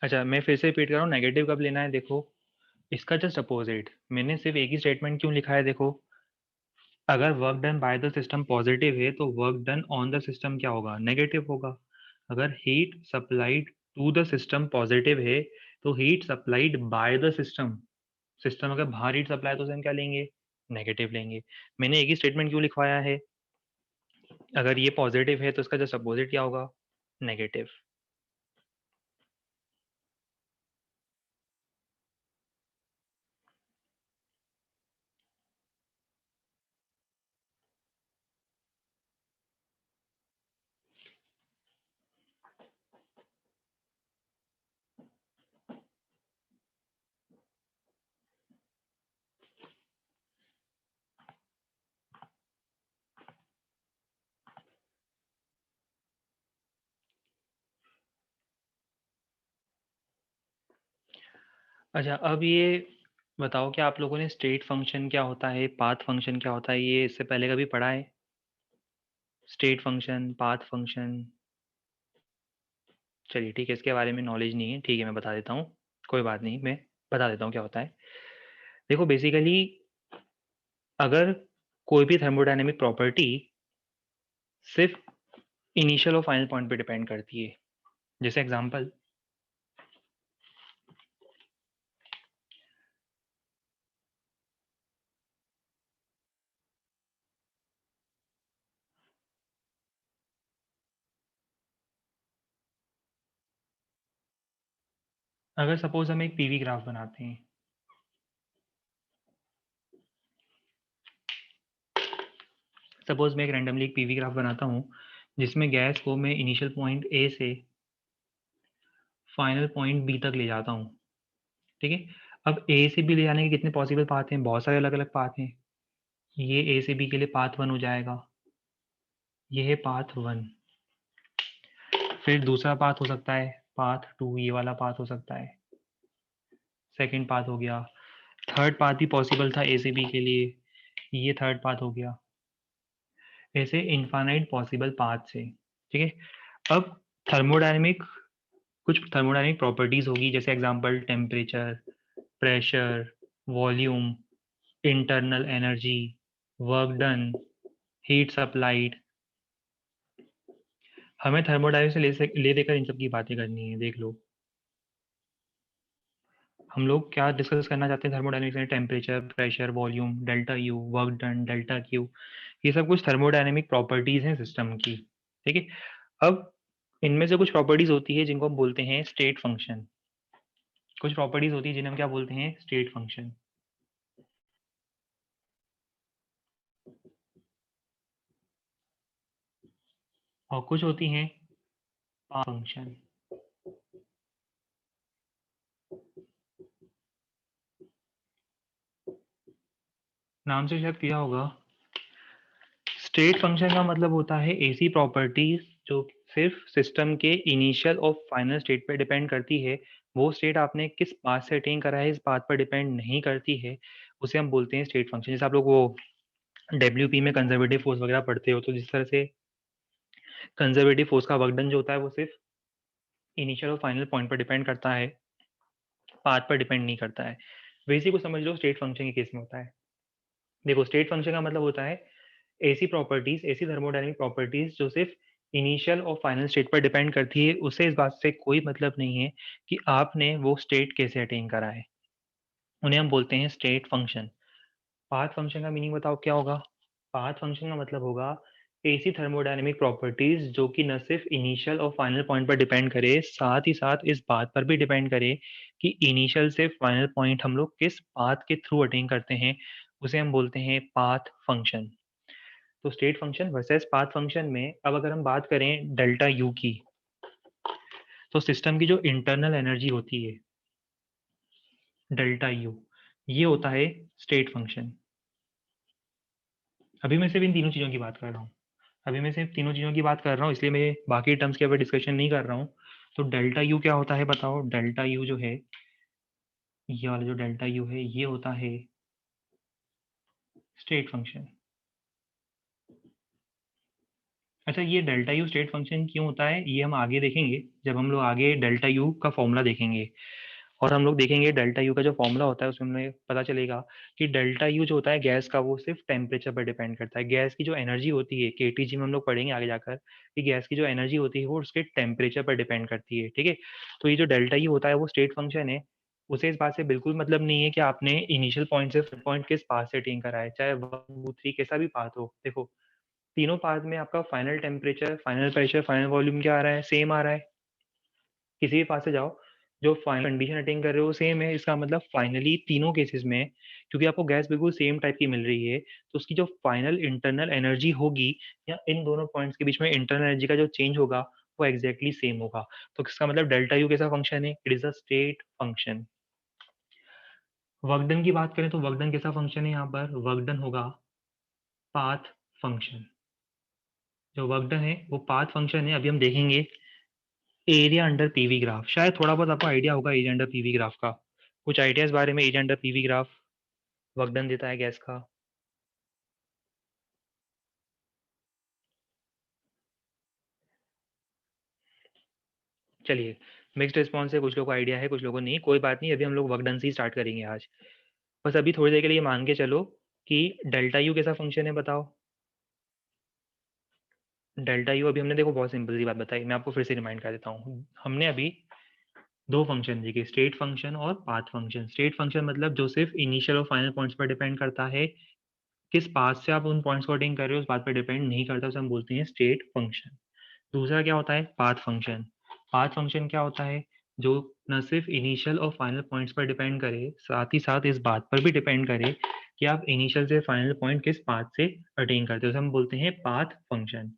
अच्छा मैं फिर से रिपीट कर रहा हूँ, नेगेटिव कब लेना है। देखो इसका जस्ट अपोजिट, मैंने सिर्फ एक ही स्टेटमेंट क्यों लिखा है, देखो अगर work done by the system positive है तो work done on the system क्या होगा, नेगेटिव होगा। अगर heat supplied to the system positive है तो heat supplied by the system, system अगर बाहर हीट सप्लाई तो हम क्या लेंगे, नेगेटिव लेंगे। मैंने एक ही स्टेटमेंट क्यों लिखवाया है, अगर ये पॉजिटिव है तो इसका जस्ट अपोजिट क्या होगा, नेगेटिव। अच्छा अब ये बताओ कि आप लोगों ने स्टेट फंक्शन क्या होता है, पाथ फंक्शन क्या होता है, ये इससे पहले कभी पढ़ा है। स्टेट फंक्शन, पाथ फंक्शन, चलिए ठीक है, इसके बारे में नॉलेज नहीं है, ठीक है मैं बता देता हूँ। कोई बात नहीं, मैं बता देता हूँ क्या होता है। देखो बेसिकली अगर कोई भी थर्मोडायनेमिक प्रॉपर्टी सिर्फ इनिशियल और फाइनल पॉइंट पे डिपेंड करती है, जैसे एग्जांपल अगर सपोज हम एक पीवी ग्राफ बनाते हैं, सपोज मैं एक रैंडमली एक पीवी ग्राफ बनाता हूँ जिसमें गैस को मैं इनिशियल पॉइंट ए से फाइनल पॉइंट बी तक ले जाता हूँ, ठीक है। अब ए से बी ले जाने के कितने पॉसिबल पाथ हैं, बहुत सारे अलग अलग पाथ हैं। ये ए से बी के लिए पाथ वन हो जाएगा, ये है पाथ वन। फिर दूसरा पाथ हो सकता है पाथ टू, ये वाला पाथ हो सकता है। सेकंड पाथ हो गया, थर्ड पाथ भी पॉसिबल था एसीबी के लिए, ये थर्ड पाथ हो गया, ऐसे इनफाइनाइट पॉसिबल पाथ से। ठीक है, अब थर्मोडायनेमिक, कुछ थर्मोडायनेमिक प्रॉपर्टीज होगी, जैसे example temperature, pressure, volume, internal energy, work done, heat supplied. हमें थर्मोडायनेमिक्स से ले देकर इन सब की बातें करनी है। देख लो हम लोग क्या डिस्कस करना चाहते हैं थर्मोडायनेमिक्स में, temperature, pressure, volume, delta U, work done, delta Q, ये सब कुछ थर्मोडायनेमिक प्रॉपर्टीज हैं सिस्टम की। ठीक है, अब इनमें से कुछ प्रॉपर्टीज होती है जिनको हम बोलते हैं स्टेट फंक्शन। कुछ प्रॉपर्टीज होती है जिन्हें हम क्या बोलते हैं, स्टेट फंक्शन। और कुछ होती हैं फंक्शन। नाम से शायद किया होगा। स्टेट फंक्शन का मतलब होता है ऐसी प्रॉपर्टीज जो सिर्फ सिस्टम के इनिशियल और फाइनल स्टेट पर डिपेंड करती है। वो स्टेट आपने किस बात से अटेन करा है इस बात पर डिपेंड नहीं करती है, उसे हम बोलते हैं स्टेट फंक्शन। जैसे आप लोग वो डब्ल्यूपी में कंजर्वेटिव फोर्स वगैरह पढ़ते हो, तो जिस तरह से कंजर्वेटिव फोर्स का वर्क डन जो होता है वो सिर्फ इनिशियल और फाइनल पॉइंट पर डिपेंड करता है, पाथ पर डिपेंड नहीं करता है, वैसे को समझ लो स्टेट फंक्शन के केस में होता है। देखो स्टेट फंक्शन का मतलब होता है ऐसी प्रॉपर्टीज, ऐसी थर्मोडायनेमिक प्रॉपर्टीज जो सिर्फ इनिशियल और फाइनल स्टेट पर डिपेंड करती है, उसे इस बात से कोई मतलब नहीं है कि आपने वो स्टेट कैसे अटेन करा है, उन्हें हम बोलते हैं स्टेट फंक्शन। पाथ फंक्शन का मीनिंग बताओ क्या होगा। पाथ फंक्शन का मतलब होगा ऐसी थर्मोडायनेमिक प्रॉपर्टीज जो कि न सिर्फ इनिशियल और फाइनल पॉइंट पर डिपेंड करे, साथ ही साथ इस बात पर भी डिपेंड करे कि इनिशियल से फाइनल पॉइंट हम लोग किस पाथ के थ्रू अटेन करते हैं, उसे हम बोलते हैं पाथ फंक्शन। तो state function versus path function में अब अगर हम बात करें डेल्टा यू की, तो सिस्टम की जो इंटरनल एनर्जी होती है डेल्टा यू, ये होता है स्टेट फंक्शन। अभी मैं सिर्फ इन तीनों चीज़ों की बात कर रहा हूँ, अभी मैं सिर्फ तीनों चीज़ों की बात कर रहा हूँ, इसलिए मैं बाकी टर्म्स के ऊपर डिस्कशन नहीं कर रहा हूँ। तो डेल्टा यू क्या होता है बताओ। डेल्टा यू जो है, ये वाला जो डेल्टा यू है, ये होता है स्टेट फंक्शन। अच्छा, ये डेल्टा यू स्टेट फंक्शन क्यों होता है ये हम आगे देखेंगे, जब हम लोग आगे डेल्टा यू का फॉर्मूला देखेंगे। और हम लोग देखेंगे डेल्टा यू का जो फॉर्मूला होता है उसमें हमें पता चलेगा कि डेल्टा यू जो होता है गैस का, वो सिर्फ टेम्परेचर पर डिपेंड करता है। गैस की जो एनर्जी होती है, केटीजी में हम लोग पढ़ेंगे आगे जाकर कि गैस की जो एनर्जी होती है वो उसके टेम्परेचर पर डिपेंड करती है। ठीक है, तो ये जो डेल्टा यू होता है वो स्टेट फंक्शन है। उसे इस बात से बिल्कुल मतलब नहीं है कि आपने इनिशियल पॉइंट से पॉइंट किस पाथ से अटेन करा है, चाहे 1 2 3 कैसा भी पाथ हो। देखो तीनों पाथ में आपका final temperature, final pressure, final volume क्या आ रहा है, सेम आ रहा है। किसी भी पास से जाओ, जो फाइनल कंडीशन अटेन कर रहे हो सेम है। इसका मतलब फाइनली तीनों केसेस में, क्योंकि आपको गैस बिल्कुल सेम टाइप की मिल रही है, तो उसकी जो फाइनल इंटरनल एनर्जी होगी या इन दोनों पॉइंट्स के बीच में इंटरनल एनर्जी का जो चेंज होगा वो एग्जैक्टली सेम होगा। तो इसका मतलब डेल्टा यू कैसा फंक्शन है, it is a state function. Work done की बात करें तो वर्कडन कैसा फंक्शन है, यहाँ पर वर्कडन होगा पाथ फंक्शन। जो वर्कडन है वो पाथ फंक्शन है। अभी हम देखेंगे एरिया अंडर पीवी ग्राफ। शायद थोड़ा बहुत आपको आइडिया होगा एरिया अंडर पीवी ग्राफ का, कुछ आइडिया इस बारे में, area under PV graph work done देता है गैस का। चलिए, मिक्स्ड रिस्पॉन्स है, कुछ लोगों को आइडिया है कुछ लोगों को नहीं, कोई बात नहीं, अभी हम लोग वर्क डन से ही स्टार्ट करेंगे आज। बस अभी थोड़ी देर के लिए मान के चलो कि डेल्टा यू कैसा फंक्शन है बताओ। डेल्टा यू अभी हमने देखो बहुत सिंपल सी बात बताई, मैं आपको फिर से रिमाइंड कर देता हूँ। हमने अभी दो फंक्शन देखे, स्टेट फंक्शन और पाथ फंक्शन। स्टेट फंक्शन मतलब जो सिर्फ इनिशियल और फाइनल पॉइंट्स पर डिपेंड करता है, किस पाथ से आप उन पॉइंट्स को अटेन कर रहे हो उस बात पर डिपेंड नहीं करता, उसे हम बोलते हैं स्टेट फंक्शन। दूसरा क्या होता है, पाथ फंक्शन। पाथ फंक्शन क्या होता है, जो न सिर्फ इनिशियल और फाइनल पॉइंट्स पर डिपेंड करे, साथ ही साथ इस बात पर भी डिपेंड करे कि आप इनिशियल से फाइनल पॉइंट किस पाथ से अटेन करते हो, उसे हम बोलते हैं पाथ फंक्शन।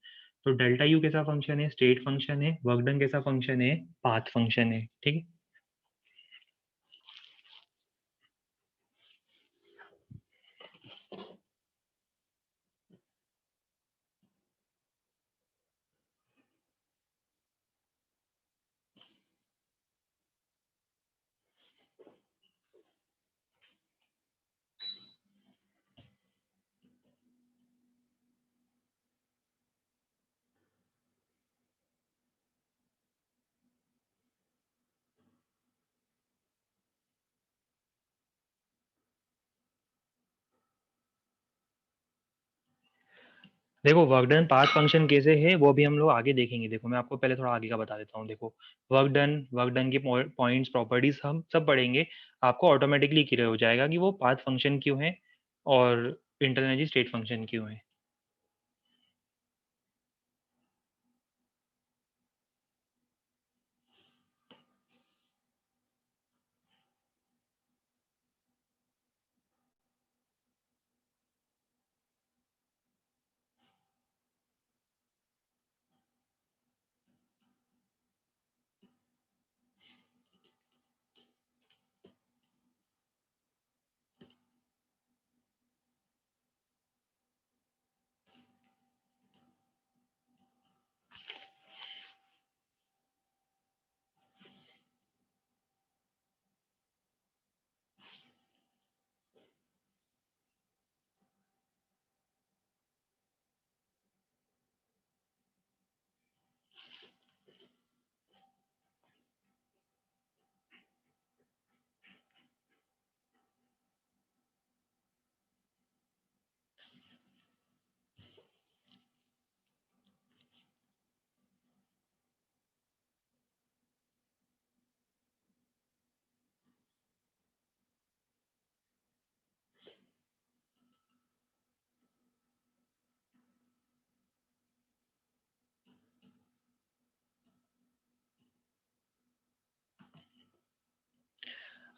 तो डेल्टा यू कैसा फंक्शन है, स्टेट फंक्शन है। वर्क डन कैसा फंक्शन है, पाथ फंक्शन है। ठीक है, देखो वर्क डन पाथ फंक्शन कैसे है वो भी हम लोग आगे देखेंगे। देखो मैं आपको पहले थोड़ा आगे का बता देता हूँ। देखो वर्क डन के पॉइंट्स प्रॉपर्टीज हम सब पढ़ेंगे। आपको ऑटोमेटिकली क्लियर हो जाएगा कि वो पाथ फंक्शन क्यों है और इंटरनल एनर्जी स्टेट फंक्शन क्यों है।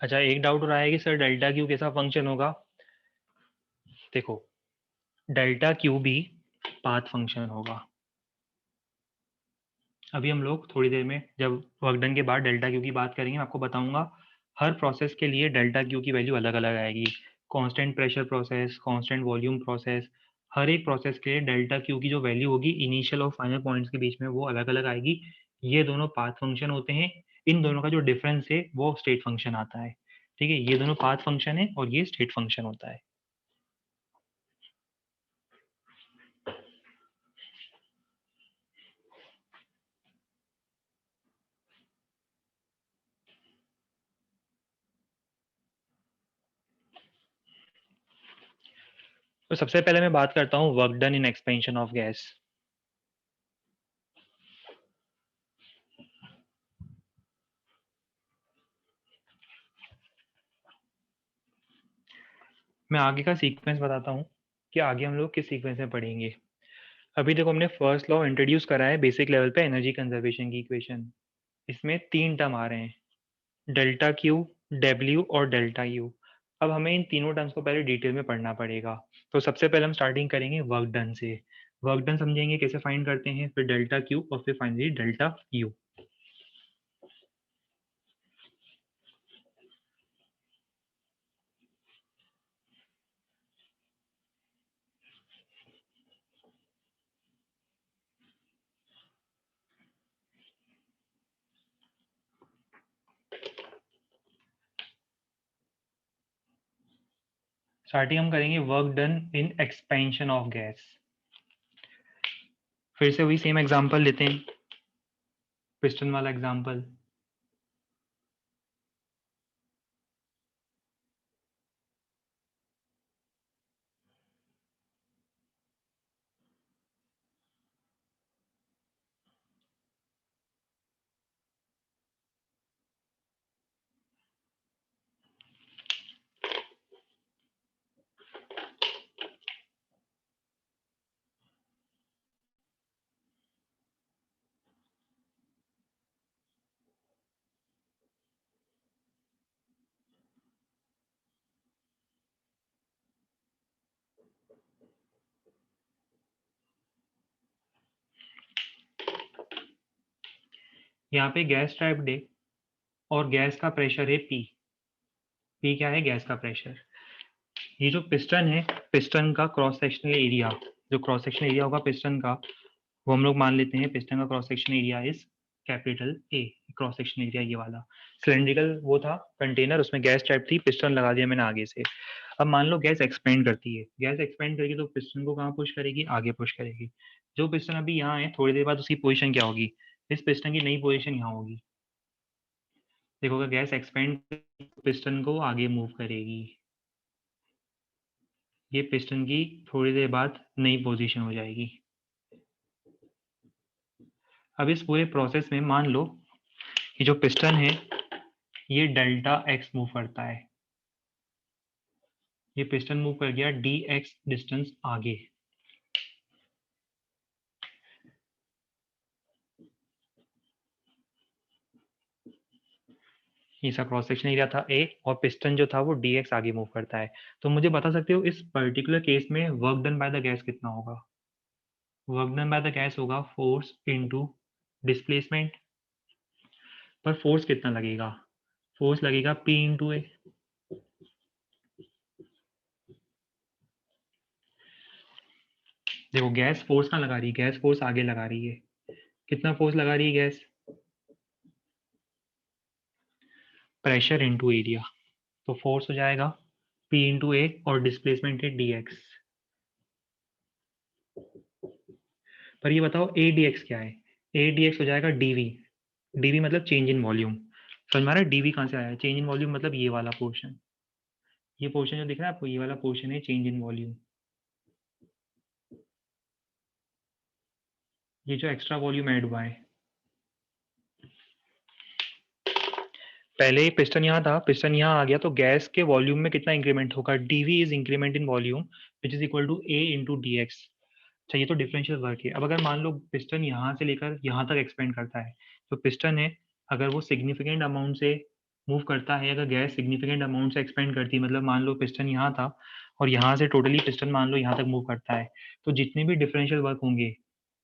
अच्छा एक डाउट रहा है कि सर डेल्टा क्यू कैसा फंक्शन होगा। देखो डेल्टा क्यू भी पाथ फंक्शन होगा। अभी हम लोग थोड़ी देर में जब वर्क डन के बाद डेल्टा क्यू की बात करेंगे मैं आपको बताऊंगा हर प्रोसेस के लिए डेल्टा क्यू की वैल्यू अलग अलग आएगी। Constant pressure process, constant volume process, हर एक प्रोसेस के लिए डेल्टा क्यू की जो वैल्यू होगी इनिशियल और फाइनल पॉइंट्स के बीच में वो अलग अलग आएगी। ये दोनों पाथ फंक्शन होते हैं। इन दोनों का जो डिफरेंस है वो स्टेट फंक्शन आता है। ठीक है, ये दोनों पाथ फंक्शन है और ये स्टेट फंक्शन होता है। तो सबसे पहले मैं बात करता हूँ work done in expansion of gas. मैं आगे का सीक्वेंस बताता हूँ कि आगे हम लोग किस सीक्वेंस में पढ़ेंगे। अभी देखो हमने फर्स्ट लॉ इंट्रोड्यूस करा है बेसिक लेवल पे एनर्जी कंजर्वेशन की इक्वेशन। इसमें तीन टर्म आ रहे हैं, डेल्टा क्यू, डब्ल्यू और डेल्टा यू। अब हमें इन तीनों टर्म्स को पहले डिटेल में पढ़ना पड़ेगा। तो सबसे पहले हम स्टार्टिंग करेंगे वर्क डन से। वर्क डन समझेंगे कैसे फाइंड करते हैं, फिर डेल्टा क्यू और फिर फाइनली डेल्टा यू। स्टार्टिंग हम करेंगे work done in expansion of gas. फिर से वही सेम एग्जांपल लेते हैं, पिस्टन वाला एग्जांपल। यहाँ पे गैस ट्रैप्ड है और गैस का प्रेशर है पी। पी क्या है, गैस का प्रेशर। ये जो पिस्टन है, पिस्टन का क्रॉस सेक्शनल एरिया, जो क्रॉस सेक्शनल एरिया होगा पिस्टन का, वो हम लोग मान लेते हैं पिस्टन का cross section area is capital A. Cross section area ये वाला सिलेंड्रिकल वो था कंटेनर, उसमें गैस ट्रैप थी, पिस्टन लगा दिया मैंने आगे से। अब मान लो गैस एक्सपेंड करती है, गैस एक्सपेंड करेगी तो पिस्टन को कहाँ पुश करेगी, आगे पुश करेगी। जो पिस्टन अभी यहाँ है थोड़ी देर बाद उसकी पोजीशन क्या होगी, इस पिस्टन की नई पोजीशन यहाँ होगी। देखो अगर गैस एक्सपेंड पिस्टन को आगे मूव करेगी। ये पिस्टन की थोड़ी देर बाद नई पोजीशन हो जाएगी। अब इस पूरे प्रोसेस में मान लो कि जो पिस्टन है ये डेल्टा एक्स मूव करता है, ये पिस्टन मूव कर गया डी एक्स डिस्टेंस आगे। ये सब क्रॉस सेक्शन एरिया था ए, और पिस्टन जो था वो डी एक्स आगे मूव करता है। तो मुझे बता सकते हो इस पर्टिकुलर केस में work done by the gas कितना होगा? Work done by the gas होगा फोर्स इनटू डिस्प्लेसमेंट। पर फोर्स कितना लगेगा? फोर्स लगेगा P इंटू ए। देखो गैस फोर्स कहाँ लगा रही है? गैस फोर्स आगे लगा रही है। कितना फोर्स लगा रही है गैस? Pressure into area. तो फोर्स हो जाएगा P इंटू ए और डिस्प्लेसमेंट है डी एक्स। पर ये बताओ ए डी एक्स क्या है? ए डी एक्स हो जाएगा डीवी। डीवी मतलब चेंज इन वॉल्यूम। समझ में आ रहा है डीवी कहाँ से आया है? चेंज इन वॉल्यूम मतलब ये वाला पोर्शन, ये पोर्शन जो दिख रहा है आपको, ये वाला पोर्शन है चेंज इन वॉल्यूम। ये जो एक्स्ट्रा वॉल्यूम ऐड हुआ है, पहले पिस्टन यहाँ था, पिस्टन यहाँ आ गया, तो गैस के वॉल्यूम में कितना इंक्रीमेंट होगा? DV is increment in volume which is equal to A into d x. अच्छा ये तो डिफरेंशियल वर्क है। अब अगर मान लो पिस्टन यहाँ से लेकर यहाँ तक एक्सपेंड करता है, तो पिस्टन है अगर वो सिग्निफिकेंट अमाउंट से मूव करता है, अगर गैस सिग्निफिकेंट अमाउंट से एक्सपेंड करती है, मतलब मान लो पिस्टन यहाँ था और यहाँ से टोटली पिस्टन मान लो यहाँ तक मूव करता है, तो जितने भी डिफरेंशियल वर्क होंगे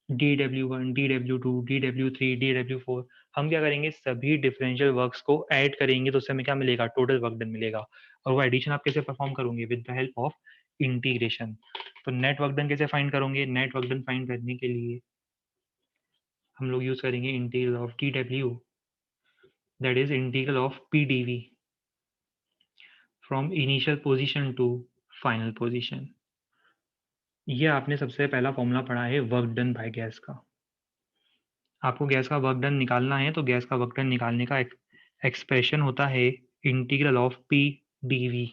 DW1, DW2, DW3, DW4, हम क्या करेंगे? सभी डिफरेंशियल वर्क्स को ऐड करेंगे, तो उससे हमें क्या मिलेगा? टोटल वर्क डन मिलेगा। और वो एडिशन आप कैसे परफॉर्म करोगे? With the help of integration. तो नेट वर्क डन कैसे फाइंड करोगे? नेट वर्क डन फाइंड करने के लिए हम लोग यूज करेंगे integral of TW, that is integral of PdV from initial position to final position. ये आपने सबसे पहला फॉर्मूला पढ़ा है वर्क डन बाय गैस का। आपको गैस का वर्क डन निकालना है, तो गैस का वर्क डन निकालने का एक्सप्रेशन होता है इंटीग्रल ऑफ पी डीवी।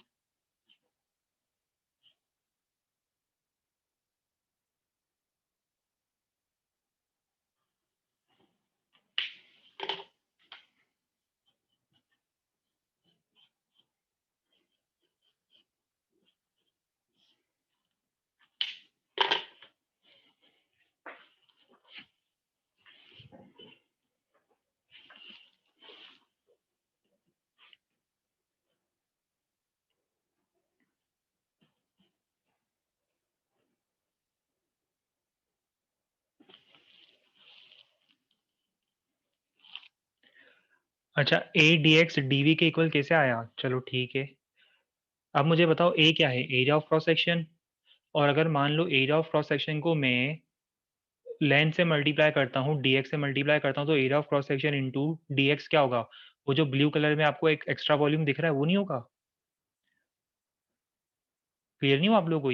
अच्छा ए डी एक्स डीवी के इक्वल कैसे आया? चलो ठीक है, अब मुझे बताओ ए क्या है? Area of cross section. और अगर मान लो एरिया ऑफ क्रॉस सेक्शन को मैं लेंथ से मल्टीप्लाई करता हूँ, डी एक्स से मल्टीप्लाई करता हूँ, तो area of cross section into d x क्या होगा? वो जो ब्लू कलर में आपको एक एक्स्ट्रा वॉल्यूम दिख रहा है वो नहीं होगा? क्लियर नहीं हो आप लोगों को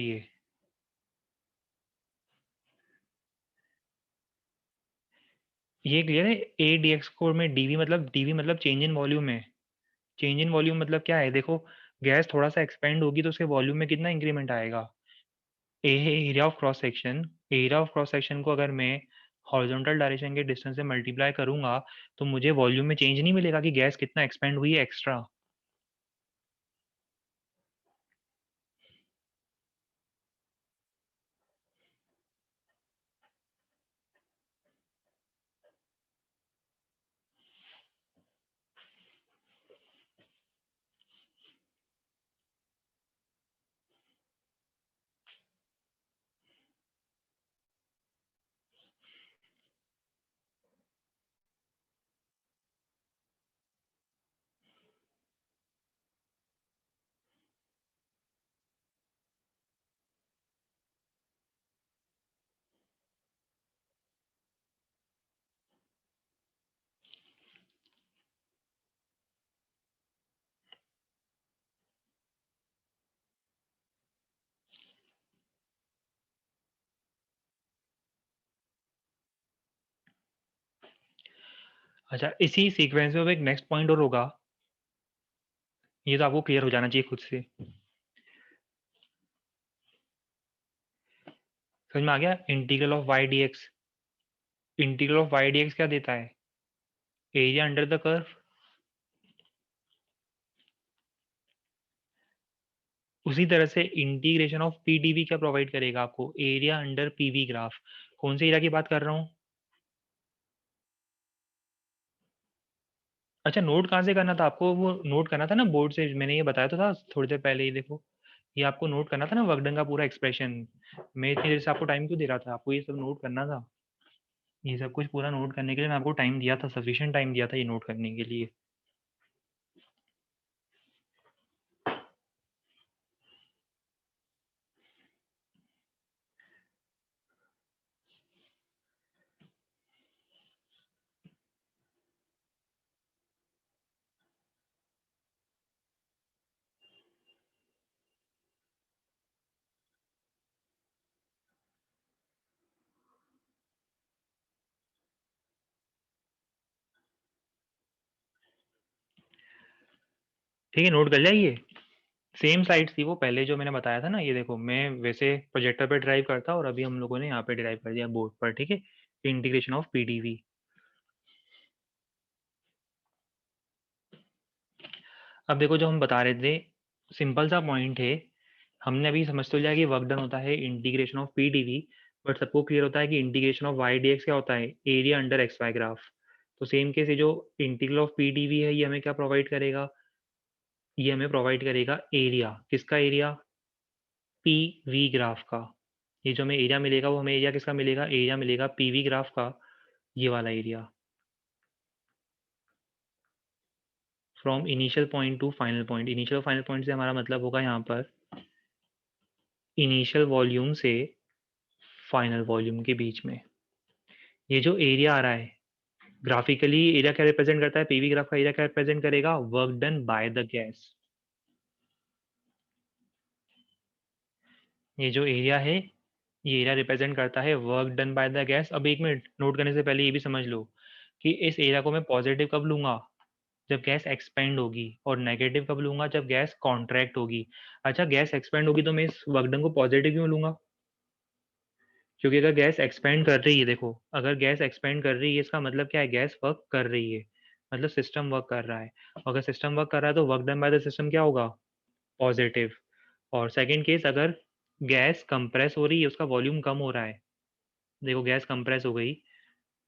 ये क्लियर है? ए डी एक्स को में डीवी मतलब चेंज इन वॉल्यूम है। चेंज इन वॉल्यूम मतलब क्या है? देखो गैस थोड़ा सा एक्सपेंड होगी तो उसके वॉल्यूम में कितना इंक्रीमेंट आएगा? ए है area of cross section. Area of cross section को अगर मैं हॉरिजॉन्टल डायरेक्शन के डिस्टेंस से मल्टीप्लाई करूंगा, तो मुझे वॉल्यूम में चेंज नहीं मिलेगा कि गैस कितना एक्सपेंड हुई है एक्स्ट्रा। अच्छा इसी सीक्वेंस में अब एक नेक्स्ट पॉइंट और होगा, ये तो आपको क्लियर हो जाना चाहिए खुद से। समझ में आ गया? Integral of y d x, integral of y d x क्या देता है? Area under the curve. उसी तरह से integration of P d V क्या प्रोवाइड करेगा आपको? Area under P V graph. कौन से एरिया की बात कर रहा हूँ? अच्छा, नोट कहाँ से करना था आपको? वो नोट करना था ना बोर्ड से, मैंने ये बताया तो था थोड़ी देर पहले ही। देखो, ये आपको नोट करना था ना वर्क डन का पूरा एक्सप्रेशन। मैं इतनी देर से आपको टाइम क्यों दे रहा था? आपको ये सब नोट करना था। ये सब कुछ पूरा नोट करने के लिए मैं आपको टाइम दिया था, सफिशिएंट टाइम दिया था ये नोट करने के लिए। ठीक है, नोट कर लिया ये। सेम साइट्स थी वो पहले जो मैंने बताया था ना। ये देखो, मैं वैसे प्रोजेक्टर पे ड्राइव करता और अभी हम लोगों ने यहाँ पे ड्राइव कर दिया बोर्ड पर। ठीक है, इंटीग्रेशन ऑफ पीडीवी। अब देखो, जो हम बता रहे थे, सिंपल सा पॉइंट है। हमने अभी समझ तो लिया कि वर्क डन होता है इंटीग्रेशन ऑफ पीडीवी, बट सबको क्लियर होता है कि integration of y d x क्या होता है? Area under x y graph. तो सेम केस ये जो इंटीग्रल ऑफ पीडीवी है, ये हमें क्या प्रोवाइड करेगा? ये हमें प्रोवाइड करेगा एरिया। किसका एरिया? पी वी ग्राफ का। ये जो हमें एरिया मिलेगा वो हमें एरिया किसका मिलेगा? एरिया मिलेगा पीवी ग्राफ का, ये वाला area. From initial point two final point. Initial final point से हमारा मतलब होगा यहाँ पर इनिशियल वॉल्यूम से फाइनल वॉल्यूम के बीच में। ये जो एरिया आ रहा है, ग्राफिकली एरिया क्या रिप्रेजेंट करता है? पीवी ग्राफ का एरिया क्या रिप्रेजेंट करेगा? Work done by the gas. ये जो एरिया है, ये एरिया रिप्रेजेंट करता है work done by the gas. अब एक मिनट, नोट करने से पहले ये भी समझ लो कि इस एरिया को मैं पॉजिटिव कब लूंगा? जब गैस एक्सपेंड होगी। और नेगेटिव कब लूंगा? जब गैस कॉन्ट्रैक्ट होगी। अच्छा, गैस एक्सपेंड होगी तो मैं इस वर्क डन को पॉजिटिव क्यों लूंगा? क्योंकि अगर गैस एक्सपेंड कर रही है, देखो, अगर गैस एक्सपेंड कर रही है इसका मतलब क्या है? गैस वर्क कर रही है, मतलब सिस्टम वर्क कर रहा है। अगर सिस्टम वर्क कर रहा है तो work done by the system क्या होगा? पॉजिटिव। और सेकेंड केस, अगर गैस कंप्रेस हो रही है, उसका वॉल्यूम कम हो रहा है। देखो, गैस कंप्रेस हो गई,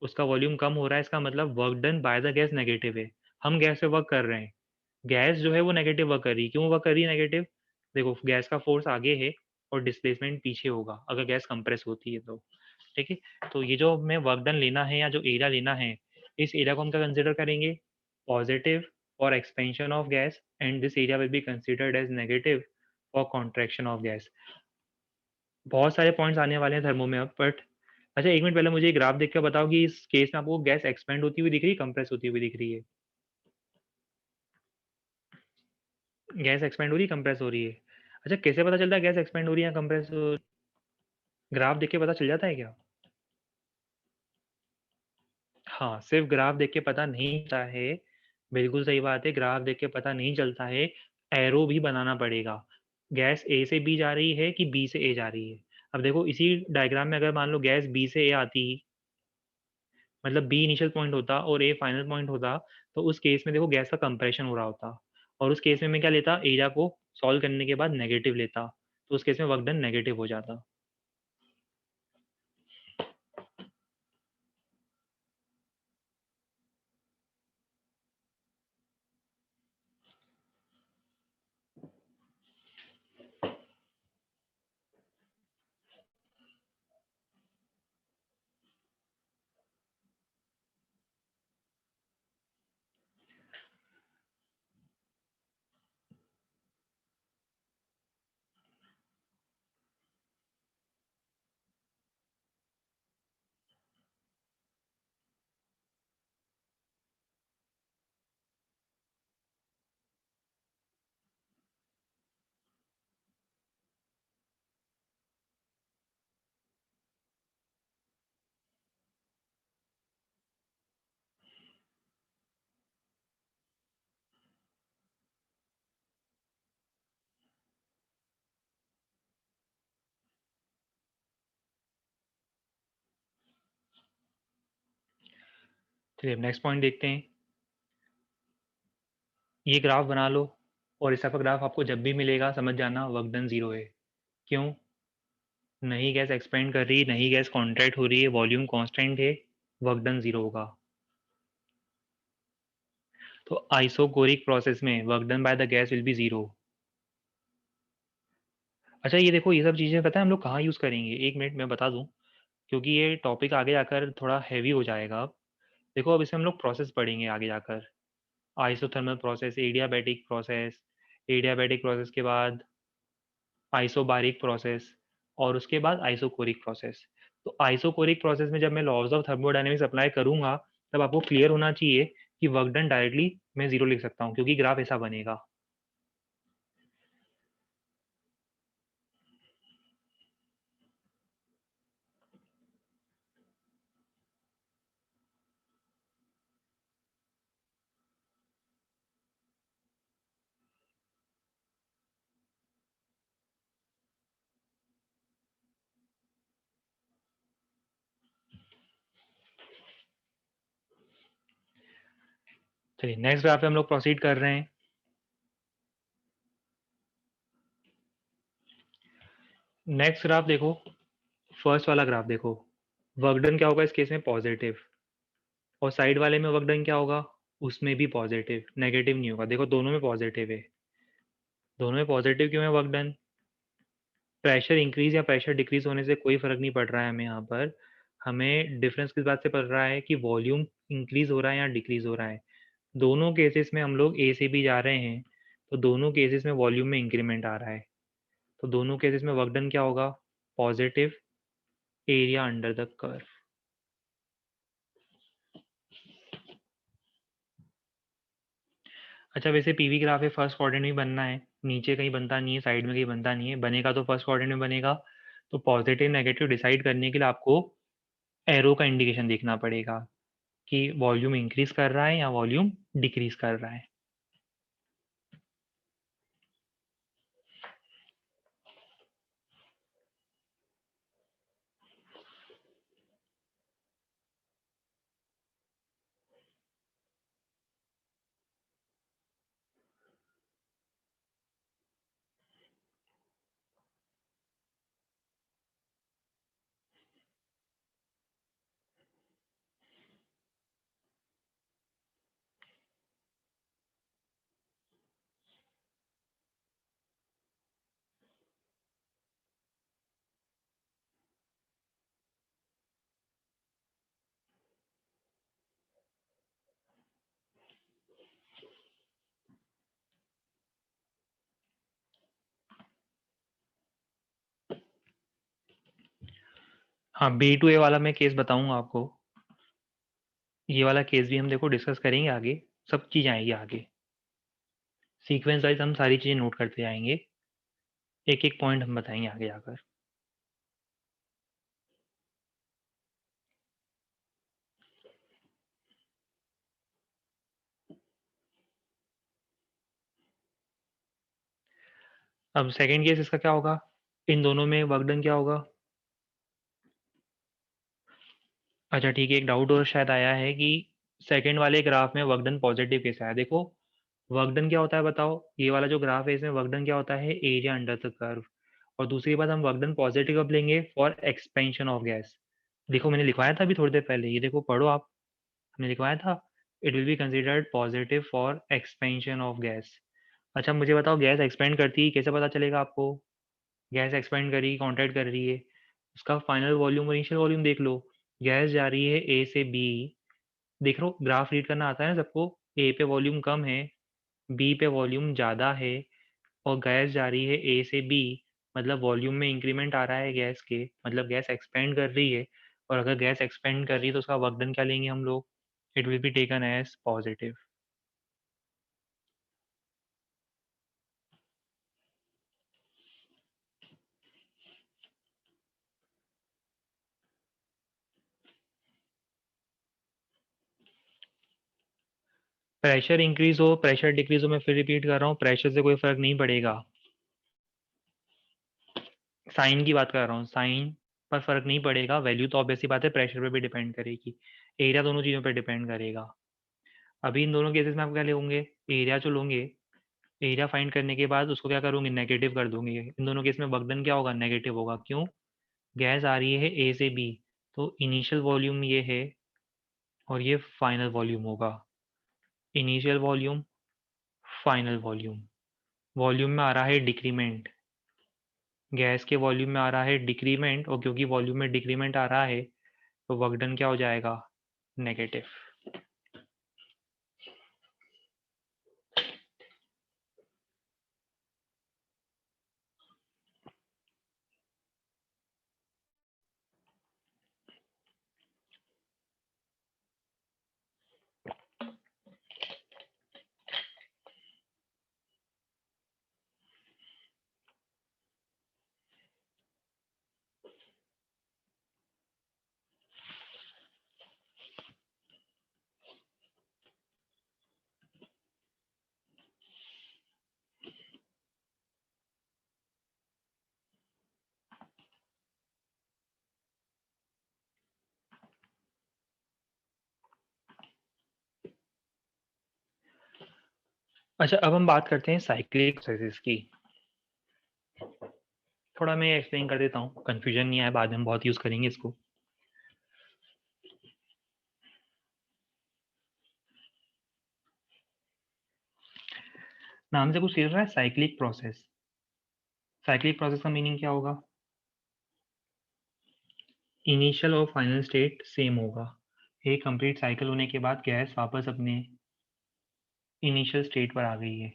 उसका वॉल्यूम कम हो रहा है, इसका मतलब work done by the gas negative है। हम गैस पे वर्क कर रहे हैं, गैस जो है वो नेगेटिव वर्क कर रही है। क्यों वर्क कर रही है नेगेटिव? देखो, गैस का फोर्स आगे है और डिस्प्लेसमेंट पीछे होगा अगर गैस कंप्रेस होती है तो। ठीक है, तो ये जो हमें वर्क डन लेना है या जो एरिया लेना है, इस एरिया को हम क्या कंसिडर करेंगे? Positive for expansion of gas, and this area will be considered as negative for contraction of gas. बहुत सारे पॉइंट्स आने वाले हैं थर्मो में अब, बट अच्छा, एक मिनट पहले मुझे ग्राफ देख कर बताओ कि इस केस में आपको गैस एक्सपेंड होती हुई दिख रही है, कंप्रेस होती हुई दिख रही है? गैस एक्सपेंड हो रही है, कंप्रेस हो रही है? अच्छा, कैसे पता चलता है गैस एक्सपेंड हो रही है या कंप्रेस हो? ग्राफ देख के पता चल जाता है क्या? हाँ, सिर्फ ग्राफ देख के पता नहीं चलता है। बिल्कुल सही बात है, ग्राफ देख के पता नहीं चलता है। एरो भी बनाना पड़ेगा। गैस ए से बी जा रही है कि बी से ए जा रही है? अब देखो, इसी डायग्राम में अगर मान लो गैस बी से ए आती, मतलब बी इनिशियल पॉइंट होता और ए फाइनल पॉइंट होता, तो उस केस में देखो गैस का कंप्रेशन हो रहा होता। और उस केस में मैं क्या लेता? एरिया को सॉल्व करने के बाद नेगेटिव लेता, तो उस केस में वर्क डन नेगेटिव हो जाता। चलिए नेक्स्ट पॉइंट देखते हैं। ये ग्राफ बना लो और इस टाइप का ग्राफ आपको जब भी मिलेगा समझ जाना वर्क डन 0 है। क्यों? नहीं गैस एक्सपेंड कर रही, नहीं गैस कॉन्ट्रैक्ट हो रही है, वॉल्यूम कांस्टेंट है, वर्क डन 0 होगा। तो आइसोकोरिक प्रोसेस में work done by the gas will be 0। अच्छा ये देखो, ये सब चीज़ें पता है हम लोग कहाँ यूज़ करेंगे, 1 मिनट मैं बता दूँ, क्योंकि ये टॉपिक आगे जाकर थोड़ा हैवी हो जाएगा अब। देखो अब इसमें हम लोग प्रोसेस पढ़ेंगे आगे जाकर, आइसोथर्मल प्रोसेस, एडियाबैटिक प्रोसेस के बाद आइसोबारिक प्रोसेस और उसके बाद आइसोकोरिक प्रोसेस। तो आइसोकोरिक प्रोसेस में जब मैं लॉज ऑफ थर्मोडायनेमिक्स अप्लाई करूंगा तब आपको क्लियर होना चाहिए कि वर्क डन डायरेक्टली मैं 0 लिख सकता हूँ, क्योंकि ग्राफ ऐसा बनेगा। चलिए नेक्स्ट ग्राफ पे हम लोग प्रोसीड कर रहे हैं। नेक्स्ट ग्राफ देखो, फर्स्ट वाला ग्राफ देखो, वर्क डन क्या होगा इस केस में? पॉजिटिव। और साइड वाले में वर्क डन क्या होगा? उसमें भी पॉजिटिव, नेगेटिव नहीं होगा। देखो दोनों में पॉजिटिव है। दोनों में पॉजिटिव क्यों है वर्क डन? प्रेशर इंक्रीज या प्रेशर डिक्रीज होने से कोई फर्क नहीं पड़ रहा है हमें यहाँ पर। हमें डिफरेंस किस बात से पड़ रहा है कि वॉल्यूम इंक्रीज हो रहा है या डिक्रीज हो रहा है। दोनों केसेस में हम लोग ए से बी जा रहे हैं, तो दोनों केसेस में वॉल्यूम में इंक्रीमेंट आ रहा है। तो दोनों केसेस में वर्क डन क्या होगा? Positive area under the curve. अच्छा वैसे पीवी ग्राफ है, फर्स्ट क्वाड्रेंट में बनना है, नीचे कहीं बनता नहीं है, साइड में कहीं बनता नहीं है, बनेगा तो फर्स्ट क्वाड्रेंट में बनेगा। तो पॉजिटिव नेगेटिव डिसाइड करने के लिए आपको एरो का इंडिकेशन देखना पड़ेगा कि वॉल्यूम इंक्रीज कर रहा है या वॉल्यूम डिक्रीज कर रहा है। हाँ बी टू ए वाला मैं केस बताऊंगा आपको। ये वाला केस भी हम देखो डिस्कस करेंगे आगे, सब चीज़ आएगी आगे, सीक्वेंस वाइज हम सारी चीज़ें नोट करते जाएंगे, एक एक पॉइंट हम बताएंगे आगे जाकर। अब सेकेंड केस इसका क्या होगा? इन दोनों में वर्क डन क्या होगा? अच्छा ठीक है, एक डाउट और शायद आया है कि सेकेंड वाले ग्राफ में वर्क डन पॉजिटिव कैसे आया। देखो वर्क डन क्या होता है बताओ, ये वाला जो ग्राफ है इसमें वर्क डन क्या होता है? Area under the curve. और दूसरी बात, हम वर्क डन पॉजिटिव कब लेंगे? For expansion of gas. देखो मैंने लिखवाया था अभी थोड़ी देर पहले, ये देखो पढ़ो आप, हमने लिखवाया था it will be considered positive for expansion of gas. अच्छा मुझे बताओ, गैस एक्सपेंड करती है कैसे पता चलेगा आपको? गैस एक्सपेंड करी, कॉन्ट्रैक्ट कर रही है, उसका फाइनल वॉल्यूम और इनिशियल वॉल्यूम देख लो। गैस जा रही है ए से बी, देख लो ग्राफ रीड करना आता है ना सबको, ए पे वॉल्यूम कम है, बी पे वॉल्यूम ज़्यादा है, और गैस जा रही है ए से बी, मतलब वॉल्यूम में इंक्रीमेंट आ रहा है गैस के, मतलब गैस एक्सपेंड कर रही है। और अगर गैस एक्सपेंड कर रही है तो उसका वर्क डन क्या लेंगे हम लोग? It will be taken as positive. Pressure increase हो प्रेशर डिक्रीज हो, मैं फिर रिपीट कर रहा हूँ, प्रेशर से कोई फर्क नहीं पड़ेगा, साइन की बात कर रहा हूँ, साइन पर फर्क नहीं पड़ेगा, वैल्यू तो ऑब्वियसली बात है प्रेशर पे भी डिपेंड करेगी, एरिया दोनों चीज़ों पे डिपेंड करेगा। अभी इन दोनों केसेस में आप क्या लेंगे, एरिया जो लोगे, एरिया फाइंड करने के बाद उसको क्या करूँगी, नेगेटिव कर दूंगी। इन दोनों केस में वर्क डन क्या होगा, नेगेटिव होगा। क्यों, गैस आ रही है ए से बी, तो इनिशियल वॉल्यूम ये है और ये फाइनल वॉल्यूम होगा। Initial volume, final volume, volume में आ रहा है डिक्रीमेंट, गैस के वॉल्यूम में आ रहा है डिक्रीमेंट, और क्योंकि वॉल्यूम में डिक्रीमेंट आ रहा है तो वर्क डन क्या हो जाएगा, नेगेटिव। अच्छा, अब हम बात करते हैं साइक्लिक प्रोसेसेस की। थोड़ा मैं एक्सप्लेन कर देता हूँ, कंफ्यूजन नहीं आए, बाद में हम बहुत यूज करेंगे इसको। नाम से कुछ क्लियर रहा है, साइक्लिक प्रोसेस। साइक्लिक प्रोसेस का मीनिंग क्या होगा, इनिशियल और फाइनल स्टेट सेम होगा। एक कंप्लीट साइकिल होने के बाद गैस वापस अपने इनिशियल स्टेट पर आ गई है।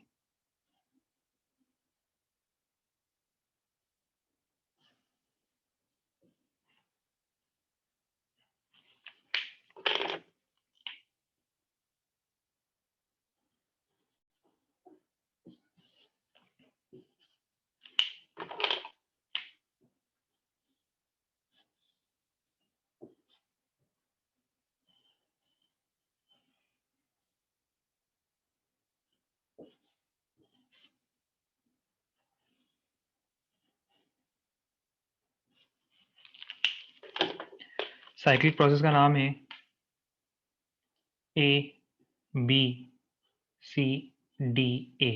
साइक्लिक प्रोसेस का नाम है A B C D A.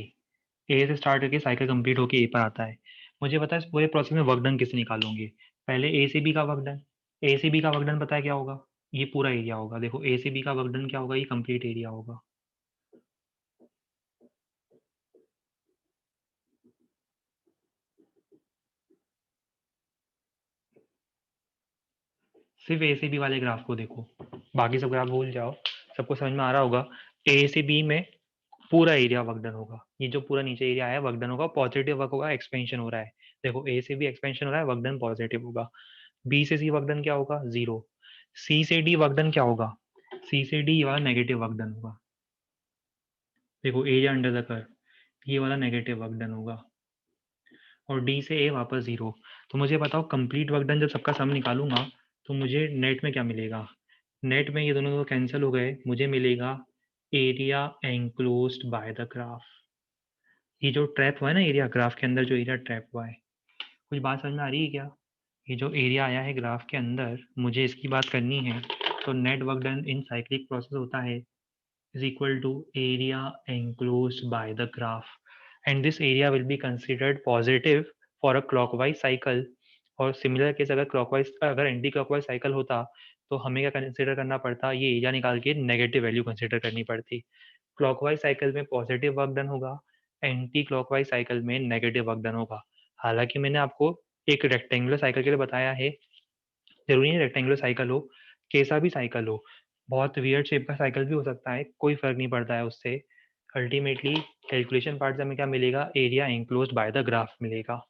ए से स्टार्ट करके साइकिल कंप्लीट होके ए पर आता है। मुझे पता है इस पूरे प्रोसेस में वर्क डन किससे निकालूंगे। पहले ए से बी का वर्क डन, ए से बी का वर्क डन पता है क्या होगा, ये पूरा एरिया होगा। देखो ए से बी का वर्क डन क्या होगा, ये कंप्लीट एरिया होगा। सिर्फ ए से बी वाले ग्राफ को देखो, बाकी सब ग्राफ भूल जाओ। सबको समझ में आ रहा होगा, ए से बी में पूरा एरिया वर्क डन होगा। ये जो पूरा नीचे एरिया है वर्क डन होगा, पॉजिटिव वर्क होगा, एक्सपेंशन हो रहा है। देखो ए से बी एक्सपेंशन हो रहा है, वर्क डन पॉजिटिव होगा। बी से सी वर्क डन क्या होगा, जीरो। सी से डी वर्क डन क्या होगा, सी से डी वाला नेगेटिव वर्क डन होगा। देखो एरिया अंडर द कर्व, ये वाला नेगेटिव वर्क डन होगा। और डी से ए वापस जीरो। तो मुझे बताओ कंप्लीट वर्क डन जब सबका सम निकालूंगा तो मुझे नेट में क्या मिलेगा, नेट में ये दोनों तो कैंसिल हो गए, मुझे मिलेगा एरिया एंक्लोज्ड बाय द ग्राफ। ये जो ट्रैप हुआ है ना एरिया, ग्राफ के अंदर जो एरिया ट्रैप हुआ है, कुछ बात समझ में आ रही है क्या। ये जो एरिया आया है ग्राफ के अंदर, मुझे इसकी बात करनी है, तो net work done in cyclic process होता है is equal to area enclosed by the graph, and this area will be considered positive for a clockwise cycle। और सिमिलर केस अगर क्लॉकवाइज, अगर एंटी क्लॉकवाइज साइकिल होता तो हमें क्या consider करना पड़ता, ये एरिया निकाल के नेगेटिव वैल्यू कंसिडर करनी पड़ती। क्लॉकवाइज साइकिल में पॉजिटिव वर्क डन होगा, एंटी क्लॉकवाइज साइकिल में नेगेटिव वर्क डन होगा। हालांकि मैंने आपको एक रेक्टेंगुलर साइकिल के लिए बताया है, जरूरी नहीं रेक्टेंगुलर साइकिल हो, कैसा भी साइकिल हो, बहुत वियर्ड शेप का साइकिल भी हो सकता है, कोई फर्क नहीं पड़ता है उससे। अल्टीमेटली कैलकुलेशन पार्ट से हमें क्या मिलेगा, एरिया एंक्लोज्ड बाय द ग्राफ मिलेगा।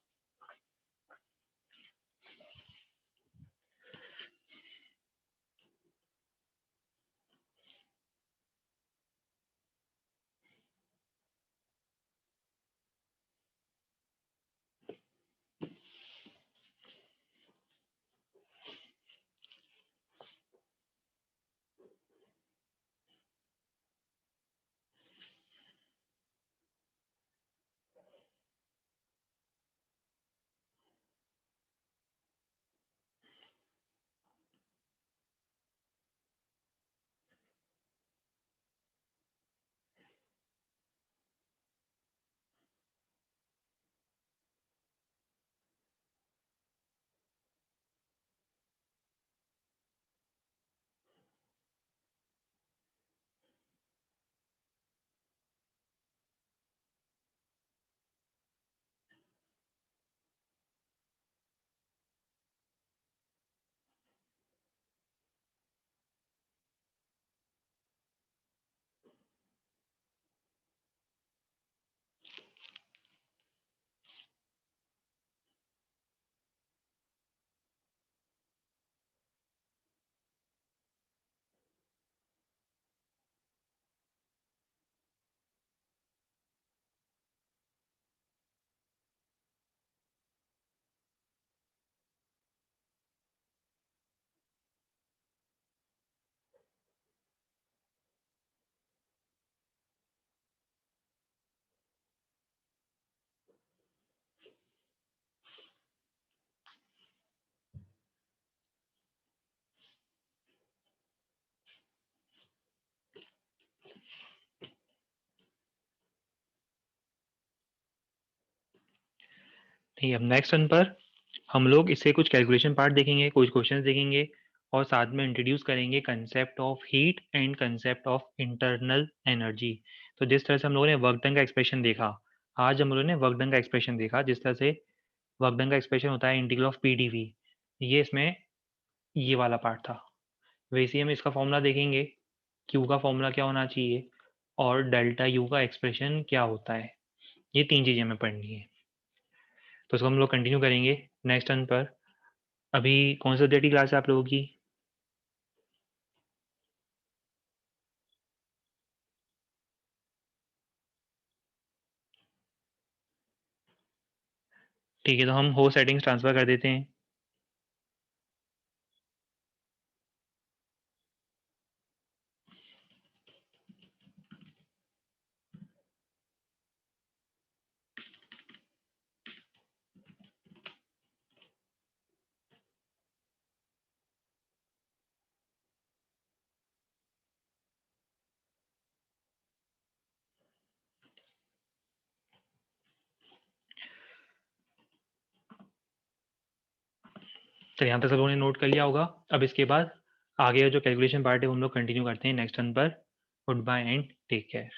अब नेक्स्ट टर्न पर हम लोग इससे कुछ कैलकुलेशन पार्ट देखेंगे, कुछ क्वेश्चंस देखेंगे और साथ में इंट्रोड्यूस करेंगे concept of heat and concept of internal energy. तो जिस तरह से हम लोगों ने वर्क डन का एक्सप्रेशन देखा, आज हम लोगों ने वर्क डन का एक्सप्रेशन देखा, जिस तरह से वर्क डन का एक्सप्रेशन होता है इंटीग्रल ऑफ पी डीवी, ये इसमें ये वाला पार्ट था। वैसे ही हम इसका फॉर्मूला देखेंगे, क्यू का फॉर्मूला क्या होना चाहिए और डेल्टा यू का एक्सप्रेशन क्या होता है। ये 3 चीज़ें हमें पढ़नी है, तो इसको हम लोग कंटिन्यू करेंगे नेक्स्ट टर्न पर। अभी कौन सी सब्जेक्ट की क्लास है आप लोगों की? ठीक है, तो हम हो सेटिंग्स ट्रांसफ़र कर देते हैं। तो यहाँ तक सब लोगों ने नोट कर लिया होगा। अब इसके बाद आगे जो कैलकुलेशन पार्ट है वो हम लोग कंटिन्यू करते हैं नेक्स्ट टर्न पर। Goodbye and take care.